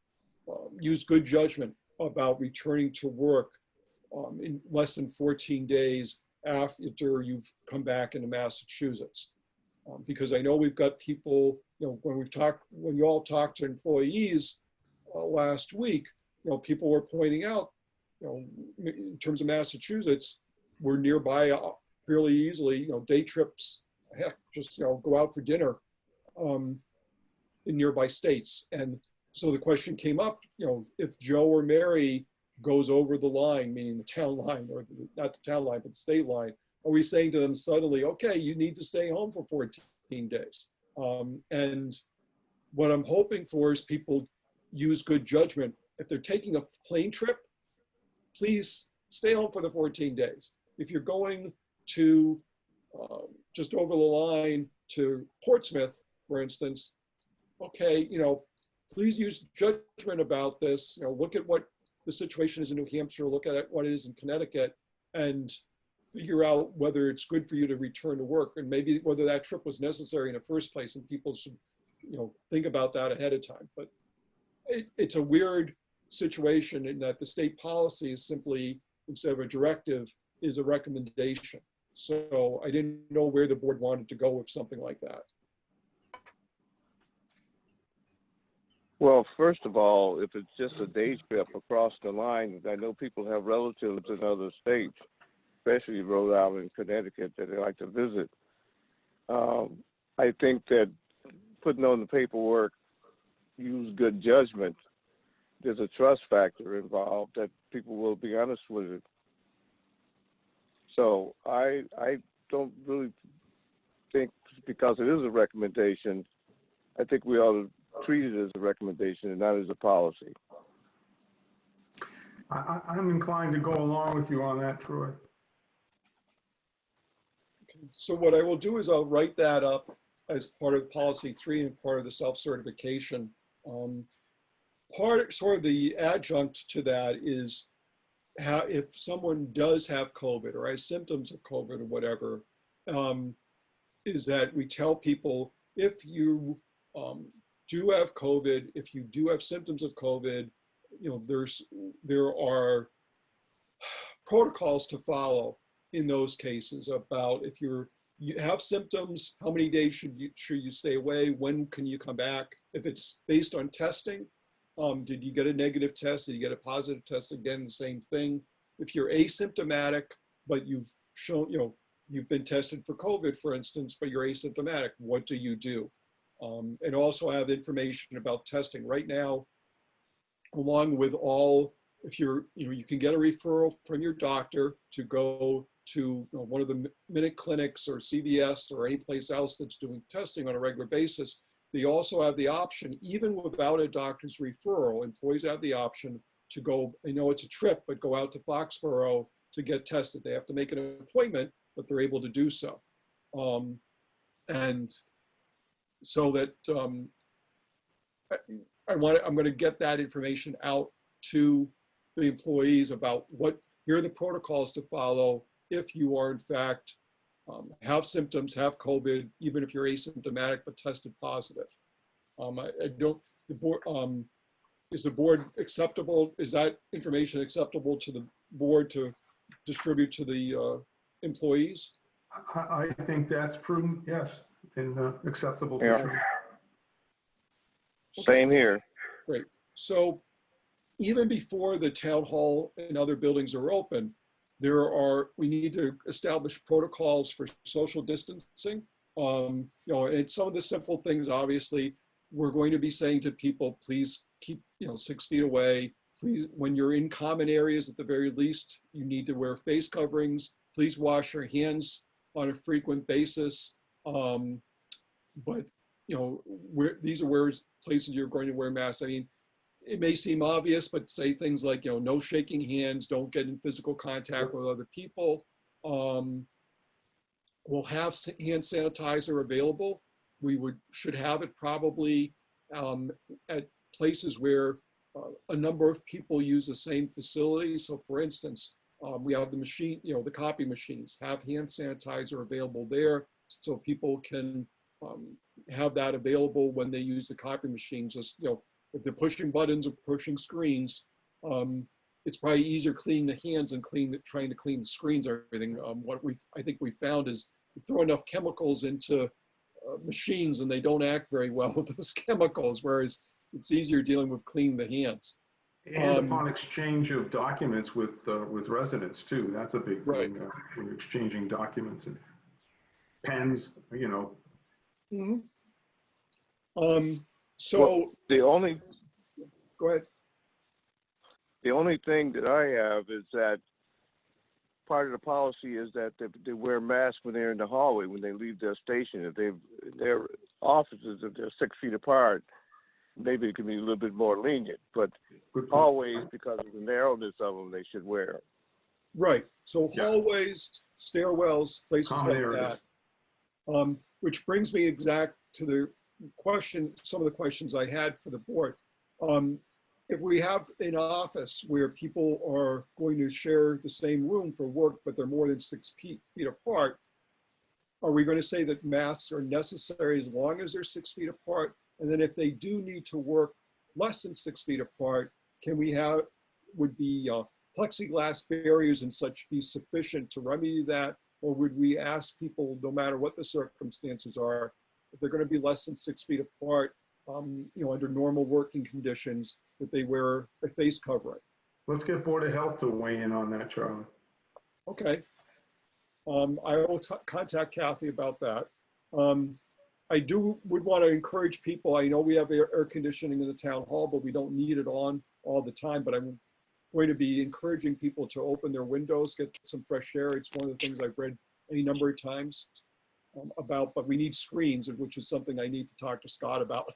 use good judgment about returning to work in less than 14 days after you've come back into Massachusetts. Because I know we've got people, when you all talked to employees last week, people were pointing out, in terms of Massachusetts, we're nearby fairly easily, day trips, heck, just, go out for dinner in nearby states. And so the question came up, if Joe or Mary goes over the line, meaning the town line, or not the town line, but the state line, are we saying to them suddenly, okay, you need to stay home for 14 days? And what I'm hoping for is people use good judgment. If they're taking a plane trip, please stay home for the 14 days. If you're going to just over the line to Portsmouth, for instance, okay, please use judgment about this. Look at what the situation is in New Hampshire, look at what it is in Connecticut, and figure out whether it's good for you to return to work, and maybe whether that trip was necessary in the first place, and people should, think about that ahead of time. But it's a weird situation in that the state policy is simply, instead of a directive, is a recommendation. So I didn't know where the board wanted to go with something like that. Well, first of all, if it's just a day trip across the line, I know people have relatives in other states, especially Rhode Island, Connecticut, that they like to visit. I think that putting on the paperwork, use good judgment, there's a trust factor involved that people will be honest with it. So I don't really think, because it is a recommendation, I think we ought to treat it as a recommendation and not as a policy. I'm inclined to go along with you on that, Troy. So what I will do is I'll write that up as part of policy 3 and part of the self-certification. Sort of the adjunct to that is how, if someone does have COVID or has symptoms of COVID or whatever, is that we tell people, if you do have COVID, if you do have symptoms of COVID, there are protocols to follow in those cases about if you have symptoms, how many days should you stay away? When can you come back? If it's based on testing, did you get a negative test? Did you get a positive test? Again, the same thing. If you're asymptomatic, but you've shown, you've been tested for COVID, for instance, but you're asymptomatic, what do you do? And also have information about testing. Right now, along with all, if you're, you can get a referral from your doctor to go to one of the Minute clinics or CVS or any place else that's doing testing on a regular basis. They also have the option, even without a doctor's referral, employees have the option to go, I know it's a trip, but go out to Foxborough to get tested. They have to make an appointment, but they're able to do so. And so that I'm going to get that information out to the employees about here are the protocols to follow if you are in fact have symptoms, have COVID, even if you're asymptomatic but tested positive. I don't, the board, is the board acceptable? Is that information acceptable to the board to distribute to the employees? I think that's prudent, yes, and acceptable for sure. Same here. Great. So even before the town hall and other buildings are open, we need to establish protocols for social distancing. And some of the simple things, obviously, we're going to be saying to people, please keep 6 feet away. Please, when you're in common areas, at the very least, you need to wear face coverings. Please wash your hands on a frequent basis. But these are places you're going to wear masks. I mean, it may seem obvious, but say things like, no shaking hands, don't get in physical contact with other people. We'll have hand sanitizer available. We should have it probably at places where a number of people use the same facility. So for instance, we have the machine, the copy machines, have hand sanitizer available there so people can have that available when they use the copy machine. Just, if they're pushing buttons or pushing screens, it's probably easier cleaning the hands than trying to clean the screens or everything. I think we found is you throw enough chemicals into machines and they don't act very well with those chemicals, whereas it's easier dealing with cleaning the hands. And upon exchange of documents with residents too, that's a big right. thing. When exchanging documents and pens, Mm-hmm. Well, go ahead. The only thing that I have is that part of the policy is that they wear masks when they're in the hallway, when they leave their station. If their offices, if they're 6 feet apart, maybe it can be a little bit more lenient, but Good point. always, because of the narrowness of them, they should wear 'em. Right, so Yeah. hallways, stairwells, places Common like areas. that. Which brings me exact to the question, some of the questions I had for the board. If we have an office where people are going to share the same room for work, but they're more than 6 feet apart, are we going to say that masks are necessary as long as they're 6 feet apart? And then if they do need to work less than 6 feet apart, would plexiglass barriers and such be sufficient to remedy that? Or would we ask people, no matter what the circumstances are, if they're going to be less than 6 feet apart, under normal working conditions, that they wear a face covering? Let's get Board of Health to weigh in on that, Charlie. Okay. I will contact Kathy about that. I would want to encourage people. I know we have air conditioning in the town hall, but we don't need it on all the time. But I'm going to be encouraging people to open their windows, get some fresh air. It's one of the things I've read any number of times about, but we need screens, which is something I need to talk to Scott about.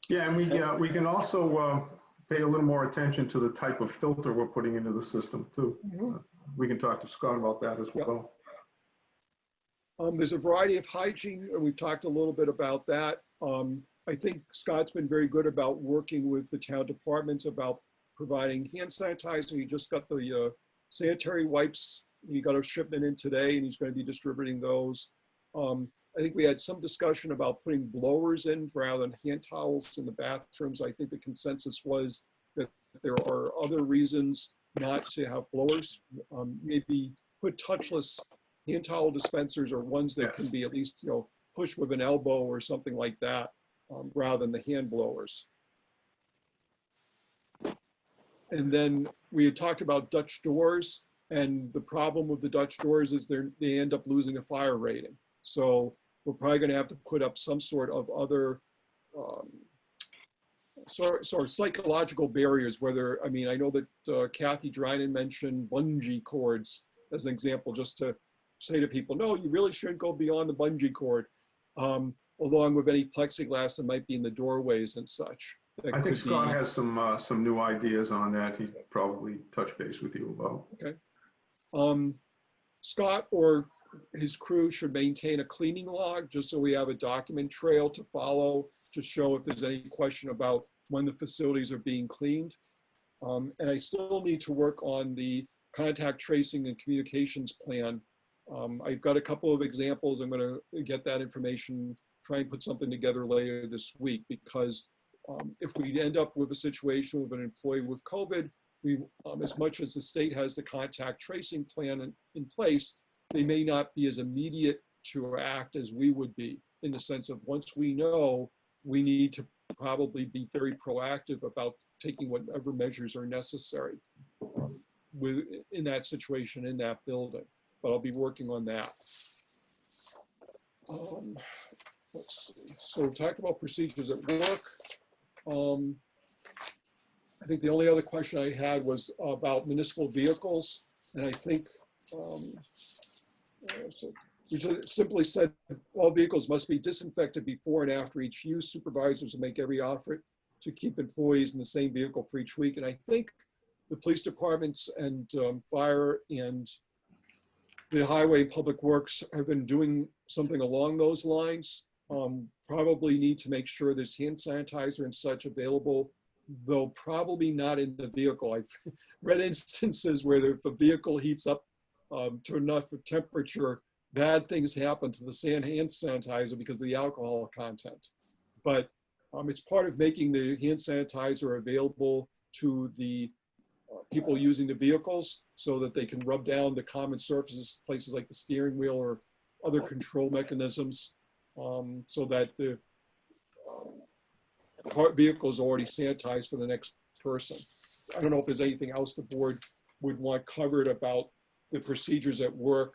Yeah, and we can also pay a little more attention to the type of filter we're putting into the system too. We can talk to Scott about that as well. There's a variety of hygiene, and we've talked a little bit about that. I think Scott's been very good about working with the town departments about providing hand sanitizer. He just got the sanitary wipes. He got a shipment in today, and he's going to be distributing those. I think we had some discussion about putting blowers in rather than hand towels in the bathrooms. I think the consensus was that there are other reasons not to have blowers. Maybe put touchless hand towel dispensers, or ones that can be at least, push with an elbow or something like that, rather than the hand blowers. And then we had talked about Dutch doors, and the problem with the Dutch doors is they end up losing a fire rating. So we're probably going to have to put up some sort of other sort of psychological barriers, I know that Kathy Dryden mentioned bungee cords as an example, just to say to people, no, you really shouldn't go beyond the bungee cord, along with any plexiglass that might be in the doorways and such. I think Scott has some new ideas on that. He probably touch base with you about. Okay. Scott or his crew should maintain a cleaning log, just so we have a document trail to follow to show if there's any question about when the facilities are being cleaned. And I still need to work on the contact tracing and communications plan. I've got a couple of examples. I'm going to get that information, try and put something together later this week, because if we end up with a situation with an employee with COVID, as much as the state has the contact tracing plan in place, they may not be as immediate to act as we would be, in the sense of once we know, we need to probably be very proactive about taking whatever measures are necessary in that situation, in that building. But I'll be working on that. Let's see. So we talked about procedures at work. I think the only other question I had was about municipal vehicles. And I think we just simply said all vehicles must be disinfected before and after each use. Supervisors will make every effort to keep employees in the same vehicle for each week. And I think the police departments and fire and the highway and public works have been doing something along those lines. Probably need to make sure there's hand sanitizer and such available, though probably not in the vehicle. I've read instances where if the vehicle heats up to enough temperature, bad things happen to the hand sanitizer because of the alcohol content. But it's part of making the hand sanitizer available to the people using the vehicles so that they can rub down the common surfaces, places like the steering wheel or other control mechanisms, so that the vehicle is already sanitized for the next person. I don't know if there's anything else the board would want covered about the procedures at work,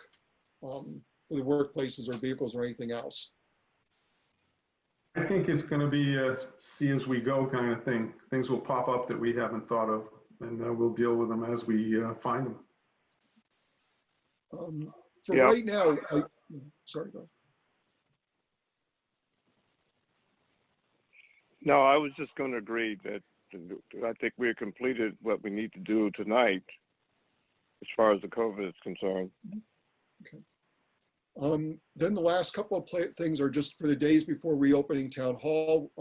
for the workplaces or vehicles or anything else. I think it's going to be a see as we go kind of thing. Things will pop up that we haven't thought of, and we'll deal with them as we find them. For right now, sorry, go ahead. No, I was just going to agree that I think we're completed what we need to do tonight as far as the COVID is concerned. Then the last couple of things are just for the days before reopening town hall.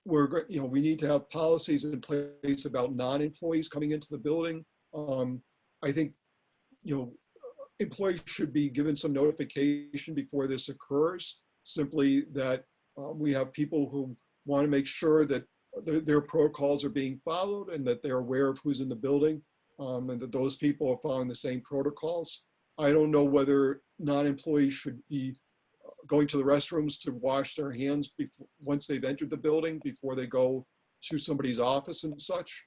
We need to have policies in place about non-employees coming into the building. I think, employees should be given some notification before this occurs, simply that we have people who want to make sure that their protocols are being followed and that they're aware of who's in the building, and that those people are following the same protocols. I don't know whether non-employees should be going to the restrooms to wash their hands once they've entered the building before they go to somebody's office and such.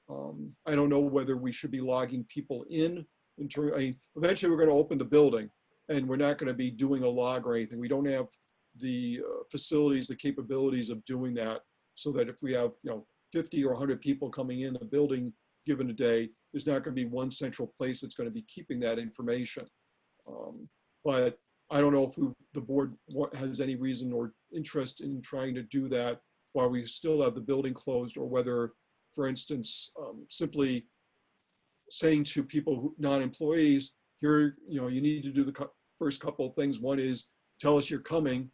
I don't know whether we should be logging people in. Eventually we're going to open the building and we're not going to be doing a log or anything. We don't have the facilities, the capabilities of doing that, so that if we have 50 or 100 people coming in the building given a day, there's not going to be one central place that's going to be keeping that information. But I don't know if the board has any reason or interest in trying to do that while we still have the building closed, or whether, for instance, simply saying to people, non-employees, here, you need to do the first couple of things. One is tell us you're coming,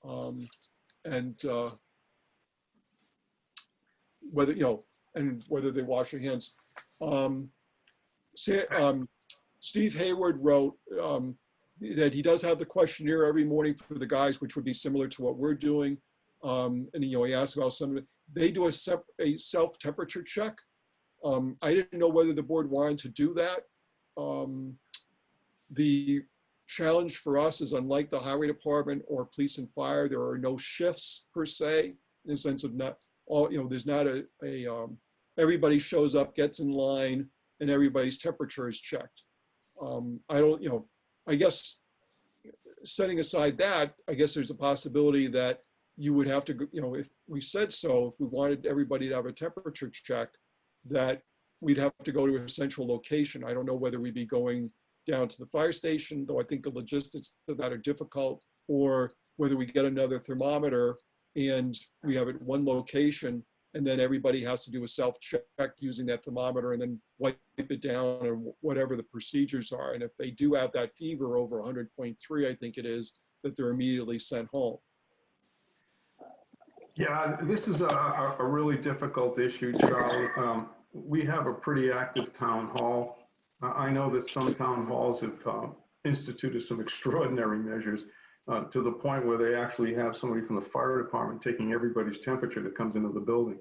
and whether they wash their hands. Steve Hayward wrote that he does have the questionnaire every morning for the guys, which would be similar to what we're doing. And he asked about some of it. They do a self-temperature check. I didn't know whether the board wanted to do that. The challenge for us is, unlike the highway department or police and fire, there are no shifts per se, in the sense of not all, there's not everybody shows up, gets in line, and everybody's temperature is checked. I guess setting aside that, I guess there's a possibility that you would have to, if we said so, if we wanted everybody to have a temperature check, that we'd have to go to a central location. I don't know whether we'd be going down to the fire station, though I think the logistics of that are difficult, or whether we get another thermometer and we have it at one location, and then everybody has to do a self-check using that thermometer and then wipe it down, or whatever the procedures are. And if they do have that fever over 100.3, I think it is, that they're immediately sent home. Yeah, this is a really difficult issue, Charlie. We have a pretty active town hall. I know that some town halls have instituted some extraordinary measures to the point where they actually have somebody from the fire department taking everybody's temperature that comes into the building,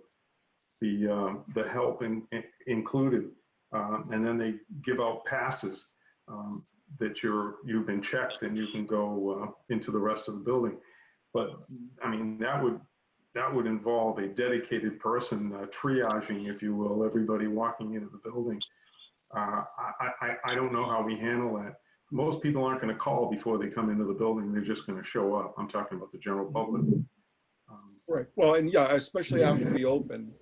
the help included, and then they give out passes that you've been checked and you can go into the rest of the building. But I mean, that would involve a dedicated person triaging, if you will, everybody walking into the building. I don't know how we handle that. Most people aren't going to call before they come into the building. They're just going to show up. I'm talking about the general public. Right. Well, and yeah, especially after we open,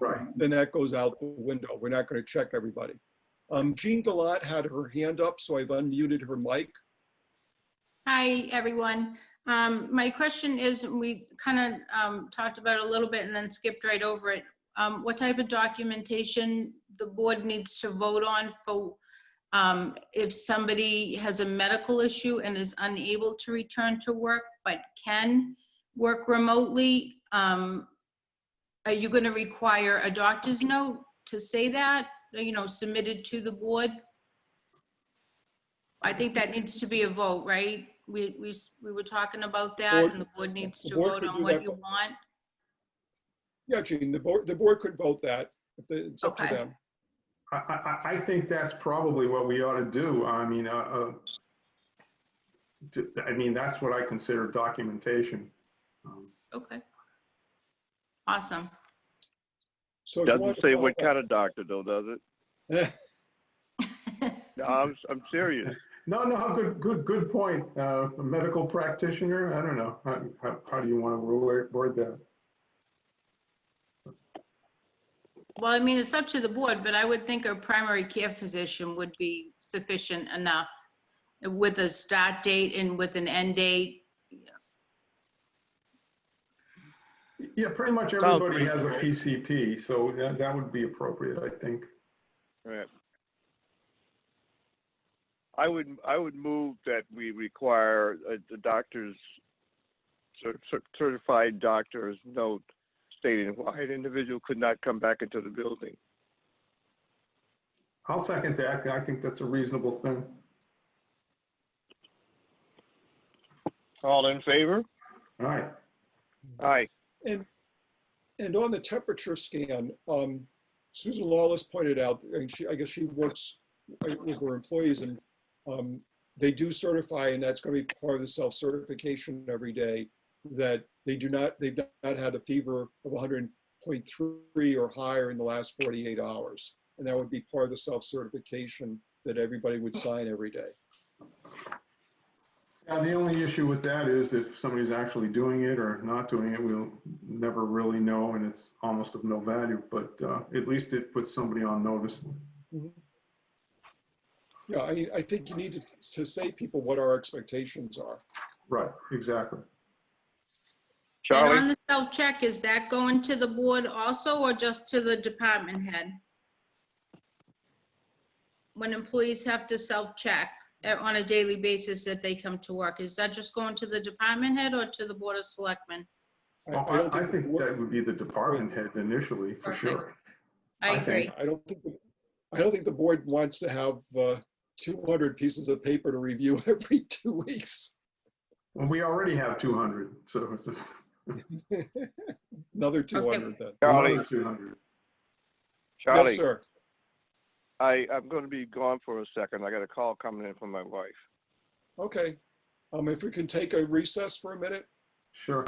Right. then that goes out the window. We're not going to check everybody. Jean Gallant had her hand up, so I've unmuted her mic. Hi, everyone. My question is, we kind of talked about it a little bit and then skipped right over it. What type of documentation the board needs to vote on for if somebody has a medical issue and is unable to return to work but can work remotely? Are you going to require a doctor's note to say that, submitted to the board? I think that needs to be a vote, right? We were talking about that, and the board needs to vote on what you want. Yeah, Jean, the board could vote that if it's up to Okay. them. I think that's probably what we ought to do. I mean, that's what I consider documentation. Okay. Awesome. So if you Doesn't want to say follow what up- kind of doctor though, does it? No, I'm serious. No, good point. A medical practitioner. I don't know. How do you want to word that? Well, I mean, it's up to the board, but I would think a primary care physician would be sufficient enough with a start date and with an end date. Yeah, pretty much everybody has a PCP, so that would be appropriate, I think. Right. I would move that we require the doctor's certified doctor's note stating why an individual could not come back into the building. I'll second that. I think that's a reasonable thing. All in favor? All right. Aye. And on the temperature scan, Susan Lawless pointed out, and I guess she works with her employees, and they do certify, and that's going to be part of the self-certification every day, that they've not had a fever of 100.3 or higher in the last 48 hours. And that would be part of the self-certification that everybody would sign every day. Yeah, the only issue with that is if somebody's actually doing it or not doing it, we'll never really know, and it's almost of no value, but at least it puts somebody on notice. Mm-hmm. Yeah, I think you need to say people what our expectations are. Right, exactly. Charlie? And on the self-check, is that going to the board also, or just to the department head? When employees have to self-check on a daily basis that they come to work, is that just going to the department head or to the Board of Selectmen? Well, I think that would be the department head initially, for sure. I agree. I don't think the board wants to have 200 pieces of paper to review every 2 weeks. Well, we already have 200, so it's Another 200 then. Charlie? another 200. Charlie? Yes, sir. I'm going to be gone for a second. I got a call coming in from my wife. Okay. If we can take a recess for a minute. Sure.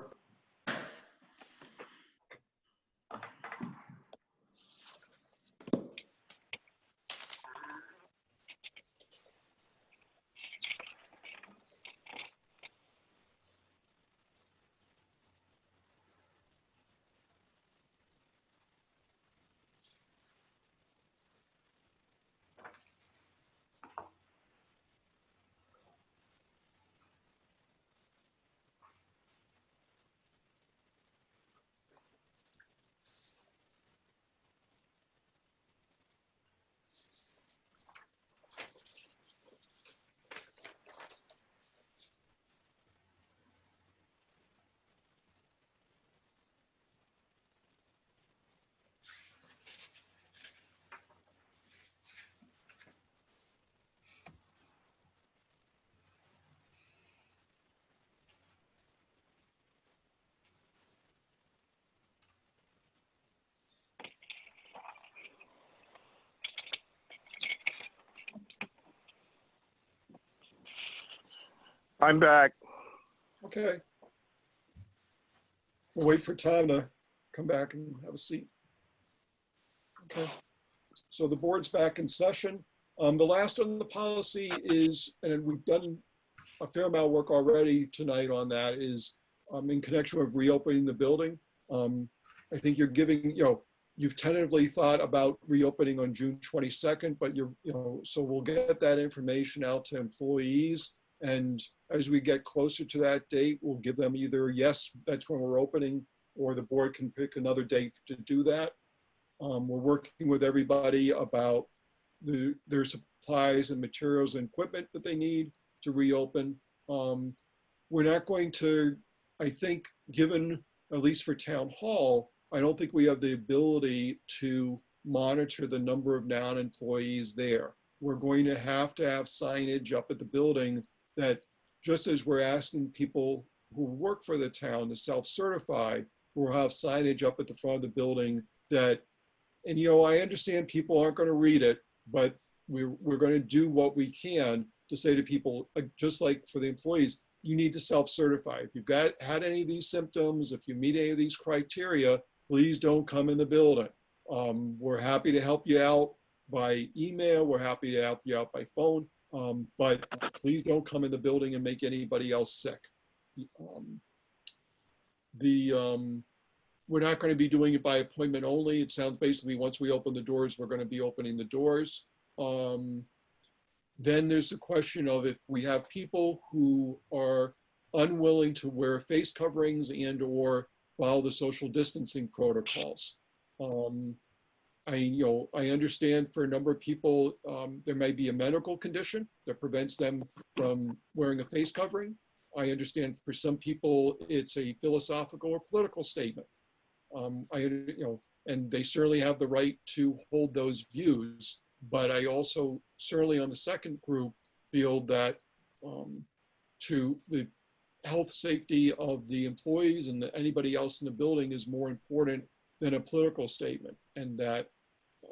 I'm back. Okay. We'll wait for Tom to come back and have a seat. Okay. So the board's back in session. The last on the policy is, and we've done a fair amount of work already tonight on that, is in connection with reopening the building. I think you're giving, you've tentatively thought about reopening on June 22nd, but so we'll get that information out to employees. And as we get closer to that date, we'll give them either, yes, that's when we're opening, or the board can pick another date to do that. We're working with everybody about their supplies and materials and equipment that they need to reopen. We're not going to, I think, given, at least for town hall, I don't think we have the ability to monitor the number of non-employees there. We're going to have signage up at the building that, just as we're asking people who work for the town to self-certify, we'll have signage up at the front of the building that, and I understand people aren't going to read it, but we're going to do what we can to say to people, just like for the employees, you need to self-certify. If you've had any of these symptoms, if you meet any of these criteria, please don't come in the building. We're happy to help you out by email. We're happy to help you out by phone. But please don't come in the building and make anybody else sick. We're not going to be doing it by appointment only. It sounds basically once we open the doors, we're going to be opening the doors. Then there's the question of if we have people who are unwilling to wear face coverings and or follow the social distancing protocols. I understand for a number of people, there may be a medical condition that prevents them from wearing a face covering. I understand for some people, it's a philosophical or political statement. And they certainly have the right to hold those views. But I also certainly on the second group feel that to the health safety of the employees and anybody else in the building is more important than a political statement, and that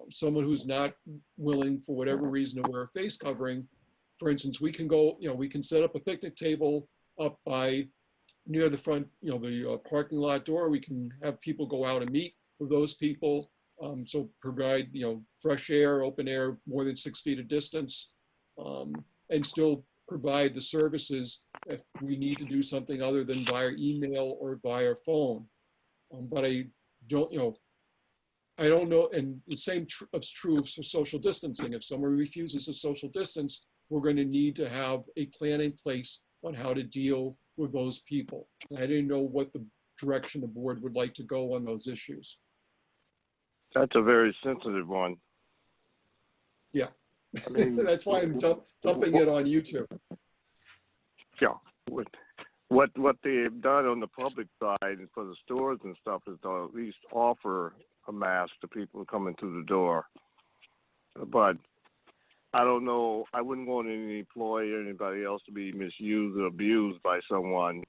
someone who's not willing for whatever reason to wear a face covering, for instance, we can go, we can set up a picnic table up by near the front, the parking lot door. We can have people go out and meet with those people. So provide, fresh air, open air, more than 6 feet of distance, and still provide the services if we need to do something other than via email or via phone. But I don't know, and the same is true of social distancing. If someone refuses to social distance, we're going to need to have a plan in place on how to deal with those people. And I didn't know what the direction the board would like to go on those issues. That's a very sensitive one. Yeah. I mean, that's why I'm dumping it on YouTube. Yeah. What they've done on the public side and for the stores and stuff is to at least offer a mask to people coming through the door. But I don't know. I wouldn't want any employee or anybody else to be misused or abused by someone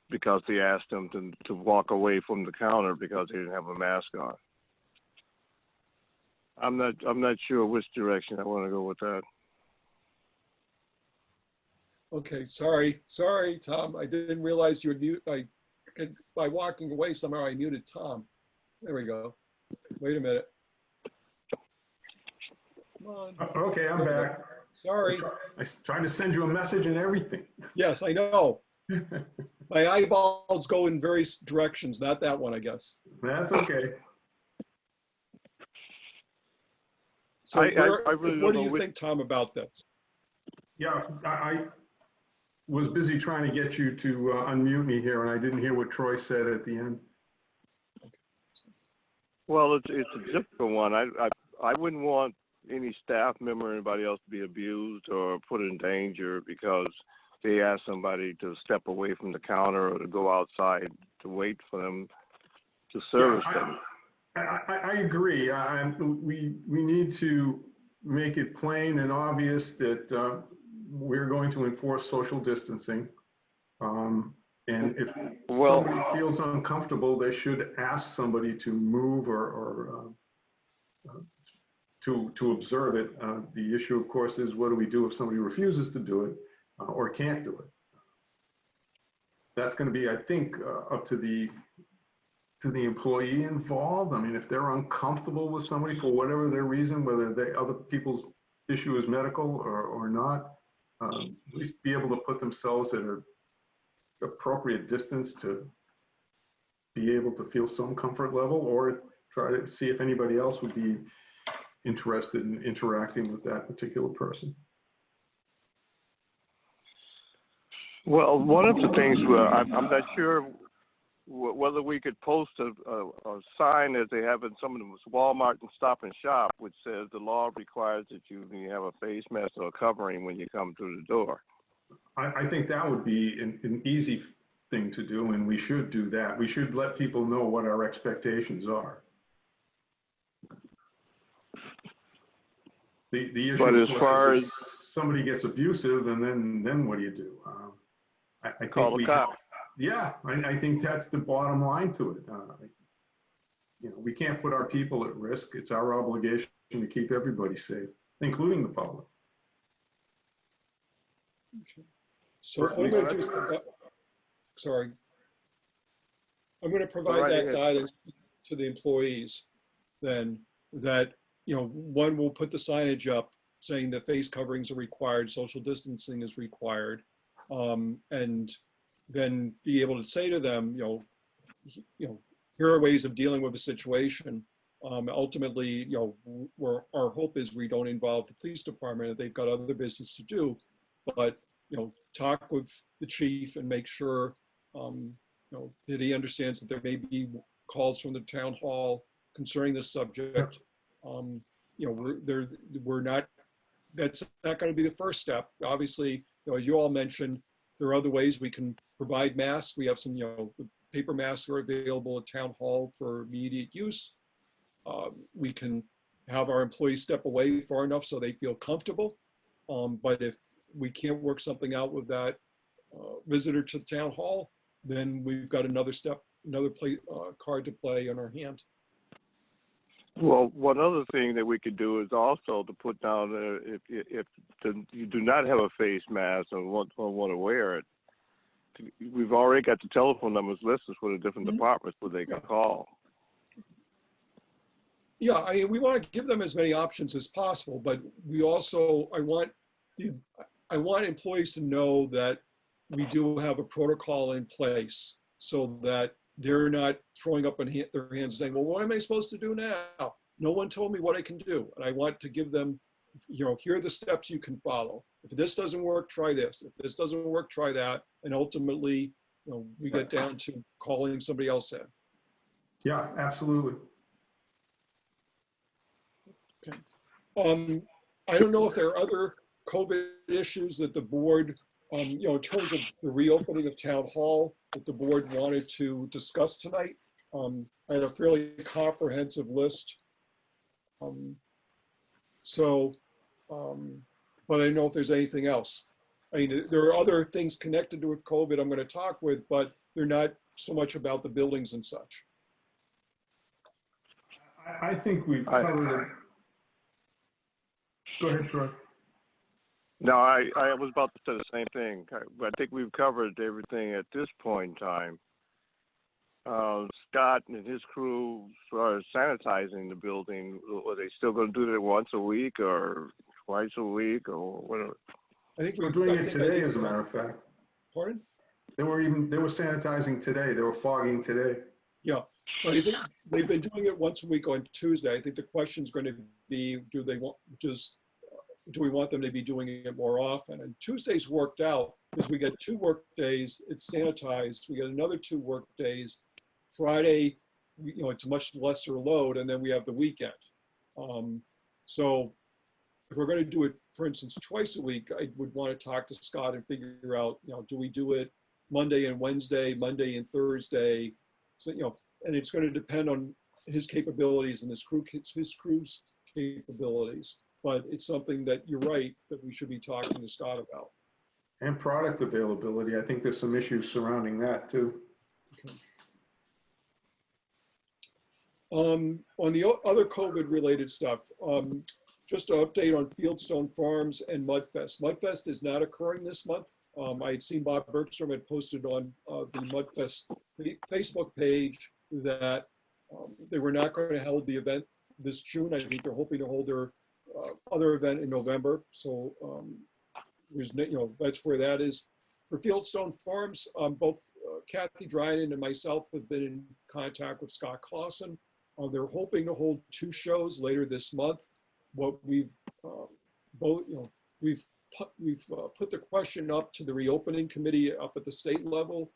because they asked them to walk away from the counter because they didn't have a mask on. I'm not sure which direction I want to go with that. Okay, sorry, Tom. I didn't realize you would mute. By walking away somehow I muted Tom. There we go. Wait a minute. Come on. Okay, I'm back. Sorry. I was trying to send you a message and everything. Yes, I know. My eyeballs go in various directions, not that one, I guess. That's okay. So I really what don't do know you think, Tom, about this? Yeah, I was busy trying to get you to unmute me here, and I didn't hear what Troy said at the end. Well, it's a difficult one. I wouldn't want any staff member or anybody else to be abused or put in danger because they ask somebody to step away from the counter or to go outside to wait for them to service them. I agree. We need to make it plain and obvious that we're going to enforce social distancing. And if somebody feels uncomfortable, they should ask somebody to move or to observe it. The issue, of course, is what do we do if somebody refuses to do it or can't do it? That's going to be, I think, up to the employee involved. I mean, if they're uncomfortable with somebody for whatever their reason, whether other people's issue is medical or not, at least be able to put themselves at an appropriate distance to be able to feel some comfort level, or try to see if anybody else would be interested in interacting with that particular person. Well, one of the things I'm not sure whether we could post a sign as they have in some of them Walmart and Stop and Shop, which says the law requires that you have a face mask or a covering when you come through the door. I think that would be an easy thing to do, and we should do that. We should let people know what our expectations are. The issue, but as of course, far is as somebody gets abusive, and then what do you do? I think call the cops. Yeah, I think that's the bottom line to it. We can't put our people at risk. It's our obligation to keep everybody safe, including the public. Okay. So I'm going to do, sorry. I'm going to provide that guidance to the employees then, that, one will put the signage up saying that face coverings are required, social distancing is required, and then be able to say to them, here are ways of dealing with a situation. Ultimately, our hope is we don't involve the police department if they've got other business to do, but talk with the chief and make sure that he understands that there may be calls from the town hall concerning this subject. We're not, that's not going to be the first step. Obviously, as you all mentioned, there are other ways we can provide masks. We have some, the paper masks are available at town hall for immediate use. We can have our employees step away far enough so they feel comfortable. But if we can't work something out with that visitor to the town hall, then we've got another step, another card to play in our hand. Well, one other thing that we could do is also to put down if you do not have a face mask and want to wear it, we've already got the telephone numbers listed for the different departments where they can call. Yeah, I mean, we want to give them as many options as possible, but we also, I want employees to know that we do have a protocol in place so that they're not throwing up their hands and saying, well, what am I supposed to do now? No one told me what I can do. And I want to give them, here are the steps you can follow. If this doesn't work, try this. If this doesn't work, try that. And ultimately, we get down to calling somebody else in. Yeah, absolutely. Okay. I don't know if there are other COVID issues that the board, in terms of the reopening of town hall, that the board wanted to discuss tonight. I had a fairly comprehensive list. But I don't know if there's anything else. I mean, there are other things connected with COVID I'm going to talk with, but they're not so much about the buildings and such. I think we've covered it. Go ahead, Troy. No, I was about to say the same thing. I think we've covered everything at this point in time. Scott and his crew, as far as sanitizing the building, are they still going to do that once a week or twice a week or whatever? I think we're doing it today, as a matter of fact. Pardon? They were sanitizing today. They were fogging today. Yeah, but I think they've been doing it once a week on Tuesday. I think the question is going to be, do we want them to be doing it more often? And Tuesday's worked out because we get 2 work days, it's sanitized. We get another 2 work days. Friday, it's a much lesser load, and then we have the weekend. So if we're going to do it, for instance, twice a week, I would want to talk to Scott and figure out, do we do it Monday and Wednesday, Monday and Thursday? So, and it's going to depend on his capabilities and his crew's capabilities. But it's something that you're right that we should be talking to Scott about. And product availability. I think there's some issues surrounding that too. Okay. On the other COVID related stuff, just an update on Fieldstone Farms and Mudfest. Mudfest is not occurring this month. I had seen Bob Bergstrom had posted on the Mudfest Facebook page that they were not going to hold the event this June. I think they're hoping to hold their other event in November. So there's, that's where that is. For Fieldstone Farms, both Kathy Dryden and myself have been in contact with Scott Clausen. They're hoping to hold 2 shows later this month. What we've we've put the question up to the reopening committee up at the state level.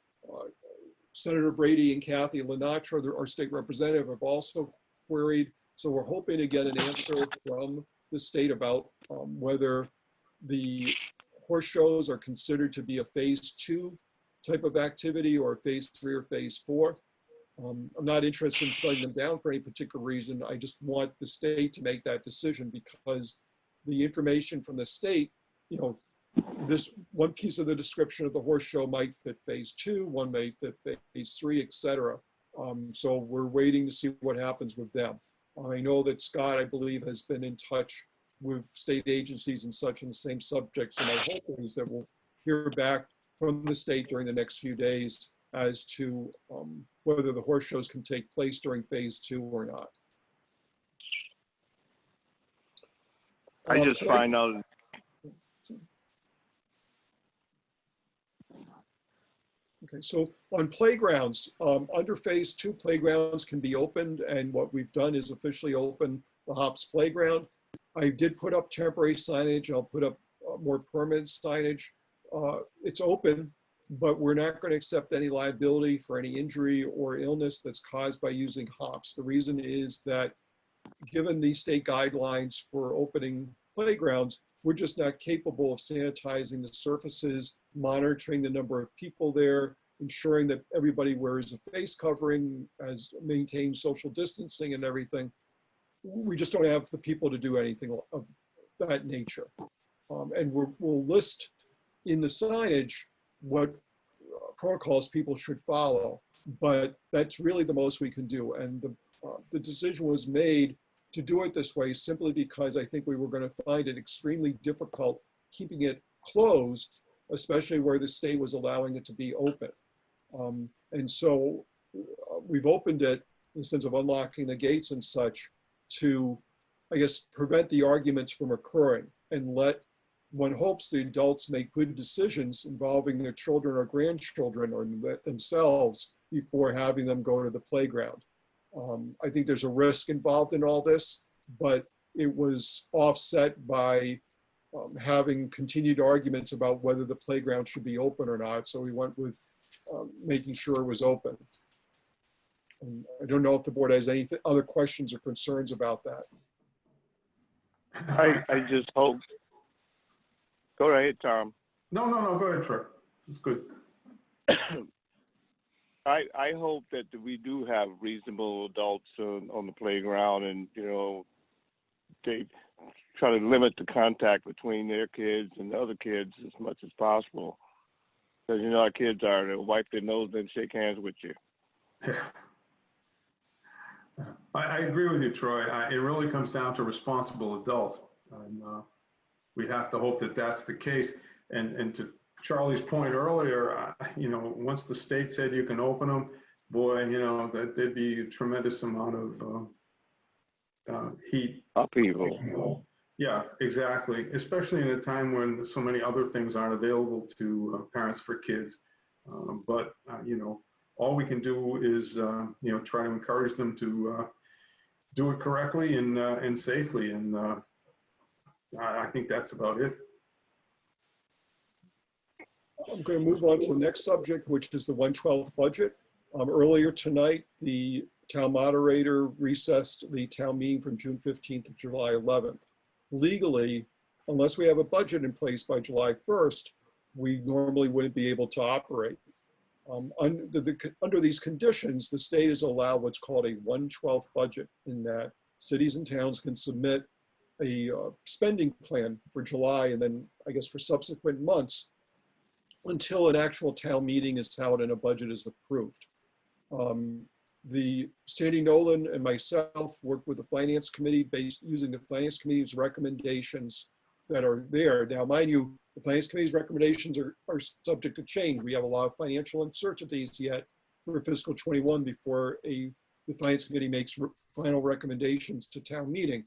Senator Brady and Kathy Lenatra, our state representative, have also queried. So we're hoping to get an answer from the state about whether the horse shows are considered to be a phase 2 type of activity or phase 3 or phase 4. I'm not interested in shutting them down for any particular reason. I just want the state to make that decision because the information from the state, this one piece of the description of the horse show might fit phase 2, one may fit phase 3, etc. So we're waiting to see what happens with them. I know that Scott, I believe, has been in touch with state agencies and such on the same subject. So my hope is that we'll hear back from the state during the next few days as to whether the horse shows can take place during phase 2 or not. I just find out. Okay, so on playgrounds, under phase 2, playgrounds can be opened, and what we've done is officially open the Hops Playground. I did put up temporary signage, and I'll put up more permanent signage. It's open. but we're not going to accept any liability for any injury or illness that's caused by using hops. The reason is that given the state guidelines for opening playgrounds, we're just not capable of sanitizing the surfaces, monitoring the number of people there, ensuring that everybody wears a face covering, as maintains social distancing and everything. We just don't have the people to do anything of that nature. And we'll list in the signage what protocols people should follow, but that's really the most we can do. And the decision was made to do it this way simply because I think we were going to find it extremely difficult keeping it closed, especially where the state was allowing it to be open. And so we've opened it in the sense of unlocking the gates and such to, I guess, prevent the arguments from occurring and let one hopes the adults make good decisions involving their children or grandchildren or themselves before having them go to the playground. I think there's a risk involved in all this, but it was offset by having continued arguments about whether the playground should be open or not. So we went with making sure it was open. And I don't know if the board has any other questions or concerns about that. I just hope. Go ahead, Tom. No, go ahead, Troy. It's good. I hope that we do have reasonable adults on the playground, and they try to limit the contact between their kids and the other kids as much as possible. Because our kids they'll wipe their nose and shake hands with you. Yeah. I agree with you, Troy. It really comes down to responsible adults, and we have to hope that that's the case. And to Charlie's point earlier, once the state said you can open them, boy, that there'd be a tremendous amount of heat. Upheaval. Yeah, exactly. Especially in a time when so many other things aren't available to parents for kids. But all we can do is, try to encourage them to do it correctly and safely. And I think that's about it. I'm going to move on to the next subject, which is the 1/12 budget. Earlier tonight, the town moderator recessed the town meeting from June 15th to July 11th. Legally, unless we have a budget in place by July 1st, we normally wouldn't be able to operate. Under these conditions, the state is allowed what's called a 1/12 budget, in that cities and towns can submit a spending plan for July and then, I guess, for subsequent months until an actual town meeting is held and a budget is approved. The Sandy Nolan and myself worked with the Finance Committee using the Finance Committee's recommendations that are there. Now, mind you, the Finance Committee's recommendations are subject to change. We have a lot of financial uncertainties yet for fiscal 21 before the Finance Committee makes final recommendations to town meeting.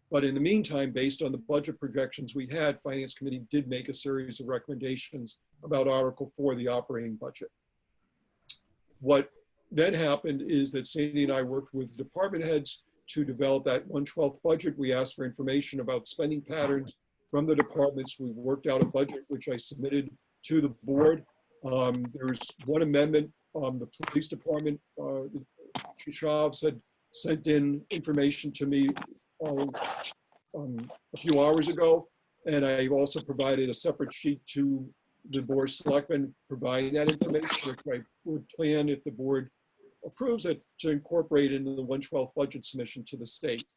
But in the meantime, based on the budget projections we had, Finance Committee did make a series of recommendations about Article 4, the operating budget. What then happened is that Sandy and I worked with department heads to develop that 1/12 budget. We asked for information about spending patterns from the departments. We worked out a budget, which I submitted to the board. There's one amendment. The police department, Shavs had sent in information to me a few hours ago, and I also provided a separate sheet to the board selectmen providing that information, which I would plan, if the board approves it, to incorporate into the 1/12 budget submission to the state.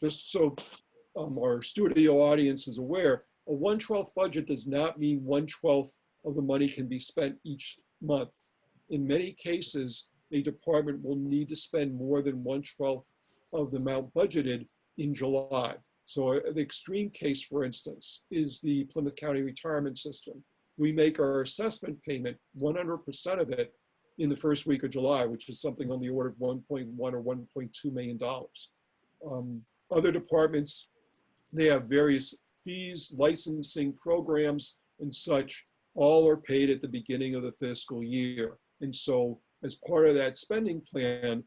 Just so our studio audience is aware, a 1/12 budget does not mean 1/12 of the money can be spent each month. In many cases, a department will need to spend more than 1/12 of the amount budgeted in July. So the extreme case, for instance, is the Plymouth County retirement system. We make our assessment payment, 100% of it, in the first week of July, which is something on the order of $1.1 or $1.2 million. Other departments, they have various fees, licensing programs, and such, all are paid at the beginning of the fiscal year. And so as part of that spending plan,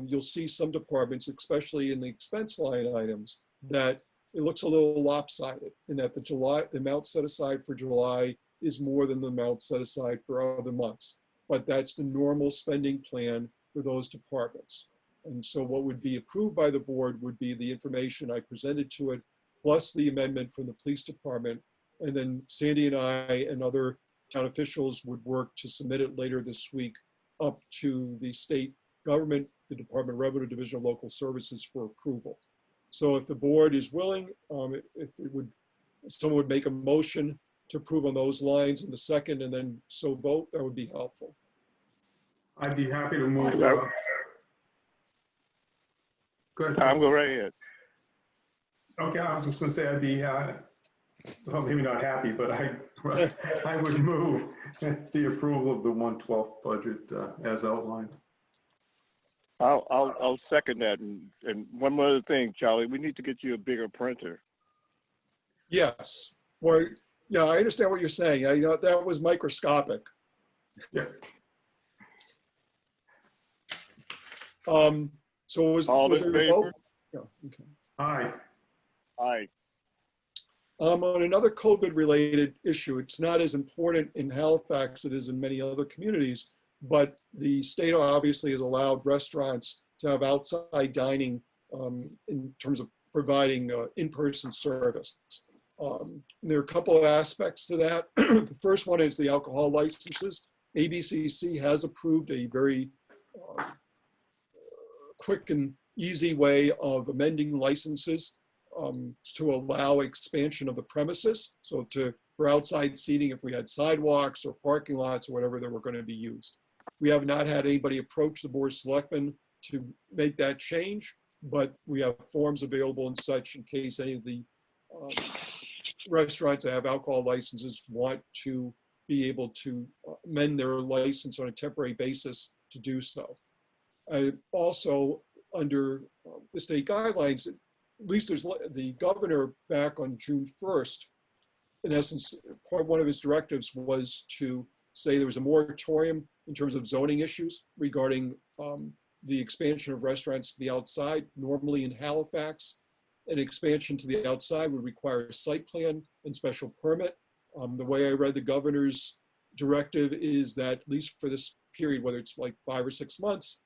you'll see some departments, especially in the expense line items, that it looks a little lopsided in that the amount set aside for July is more than the amount set aside for other months. But that's the normal spending plan for those departments. And so what would be approved by the board would be the information I presented to it, plus the amendment from the police department. And then Sandy and I and other town officials would work to submit it later this week up to the state government, the Department of Revenue Division of Local Services for approval. So if the board is willing, if someone would make a motion to approve on those lines in the second and then so vote, that would be helpful. I'd be happy to move. Go ahead. Tom, go right ahead. Okay, I was just going to say I'd be, well, maybe not happy, but I would move the approval of the 1/12 budget as outlined. I'll second that. And one other thing, Charlie, we need to get you a bigger printer. Yes. Well, yeah, I understand what you're saying. That was microscopic. Yeah. So was All in there a favor? vote? Yeah, okay. Aye. Aye. On another COVID-related issue, it's not as important in Halifax as it is in many other communities, but the state obviously has allowed restaurants to have outside dining in terms of providing in-person service. There are a couple of aspects to that. The first one is the alcohol licenses. ABCC has approved a very quick and easy way of amending licenses to allow expansion of the premises. So for outside seating, if we had sidewalks or parking lots or whatever that were going to be used. We have not had anybody approach the Board of Selectmen to make that change, but we have forms available and such in case any of the restaurants that have alcohol licenses want to be able to amend their license on a temporary basis to do so. Also, under the state guidelines, at least there's the governor back on June 1st, in essence, one of his directives was to say there was a moratorium in terms of zoning issues regarding the expansion of restaurants to the outside. Normally in Halifax, an expansion to the outside would require a site plan and special permit. The way I read the governor's directive is that at least for this period, whether it's like 5 or 6 months,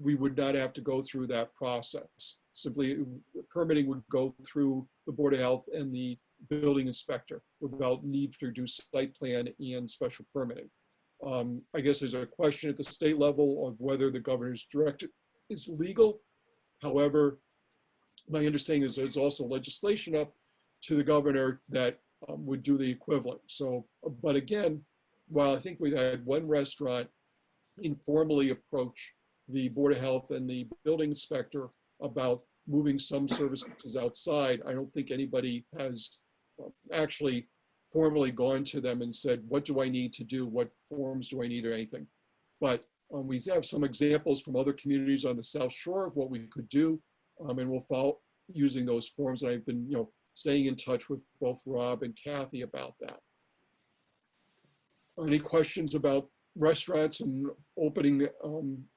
we would not have to go through that process. Simply permitting would go through the Board of Health and the building inspector without need to do site plan and special permitting. I guess there's a question at the state level of whether the governor's directive is legal. However, my understanding is there's also legislation up to the governor that would do the equivalent. So, but again, while I think we had one restaurant informally approach the Board of Health and the building inspector about moving some services outside, I don't think anybody has actually formally gone to them and said, what do I need to do? What forms do I need or anything? But we have some examples from other communities on the South Shore of what we could do, and we'll follow using those forms. And I've been, staying in touch with both Rob and Kathy about that. Any questions about restaurants and opening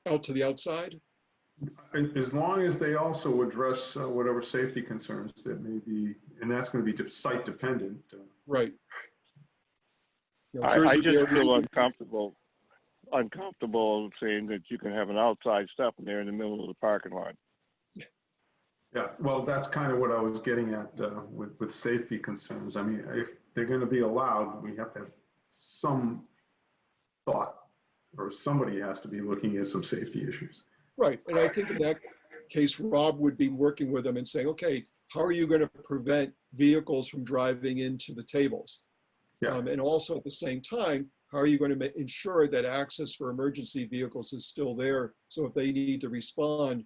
out to the outside? As long as they also address whatever safety concerns that may be, and that's going to be site dependent. Right. I just feel uncomfortable saying that you can have an outside step in there in the middle of the parking lot. Yeah, well, that's kind of what I was getting at with safety concerns. I mean, if they're going to be allowed, we have to have some thought, or somebody has to be looking at some safety issues. Right, and I think in that case, Rob would be working with them and saying, okay, how are you going to prevent vehicles from driving into the tables? Yeah. And also at the same time, how are you going to ensure that access for emergency vehicles is still there? So if they need to respond,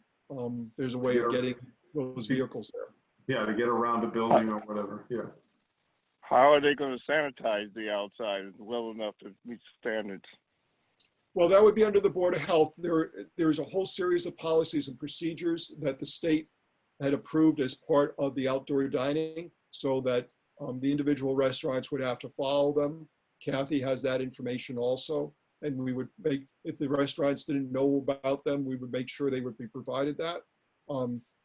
there's a way of getting those vehicles there. Yeah, to get around a building or whatever, yeah. How are they going to sanitize the outside well enough to meet standards? Well, that would be under the Board of Health. There's a whole series of policies and procedures that the state had approved as part of the outdoor dining, so that the individual restaurants would have to follow them. Kathy has that information also, and we would make, if the restaurants didn't know about them, we would make sure they would be provided that.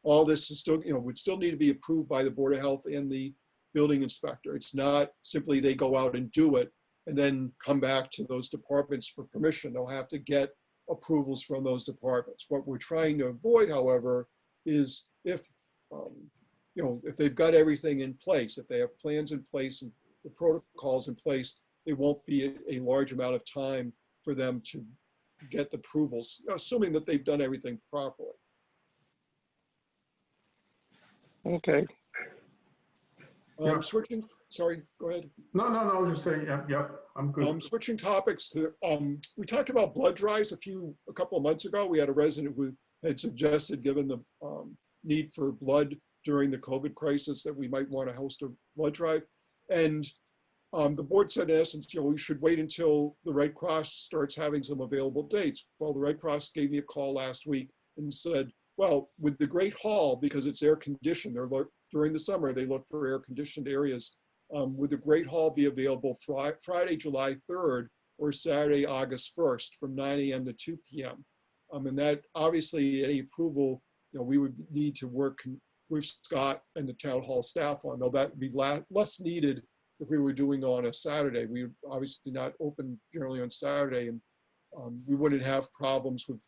All this is still, would still need to be approved by the Board of Health and the building inspector. It's not simply they go out and do it. and then come back to those departments for permission. They'll have to get approvals from those departments. What we're trying to avoid, however, is if, if they've got everything in place, if they have plans in place and the protocols in place, it won't be a large amount of time for them to get the approvals, assuming that they've done everything properly. Okay. Yeah. Switching, sorry, go ahead. No, I was just saying, yep, I'm good. Switching topics to, we talked about blood drives a couple of months ago. We had a resident who had suggested, given the need for blood during the COVID crisis, that we might want to host a blood drive. And the board said, in essence, we should wait until the Red Cross starts having some available dates. Well, the Red Cross gave me a call last week and said, well, with the Great Hall, because it's air conditioned, during the summer, they look for air conditioned areas. Would the Great Hall be available Friday, July 3rd or Saturday, August 1st from 9 a.m. to 2 p.m.? And that obviously any approval, we would need to work with Scott and the town hall staff on, though that would be less needed if we were doing it on a Saturday. We would obviously not open generally on Saturday, and we wouldn't have problems with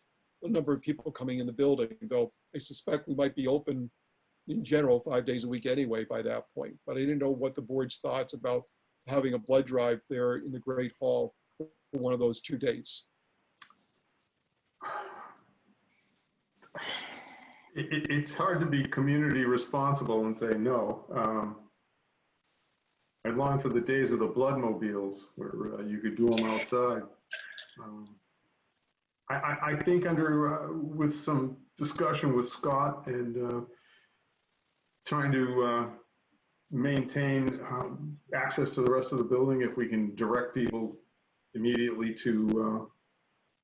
a number of people coming in the building, though I suspect we might be open in general 5 days a week anyway by that point. But I didn't know what the board's thoughts about having a blood drive there in the Great Hall for one of those 2 days. It's hard to be community responsible and say no. I long for the days of the bloodmobiles where you could do them outside. I think with some discussion with Scott and trying to maintain access to the rest of the building, if we can direct people immediately to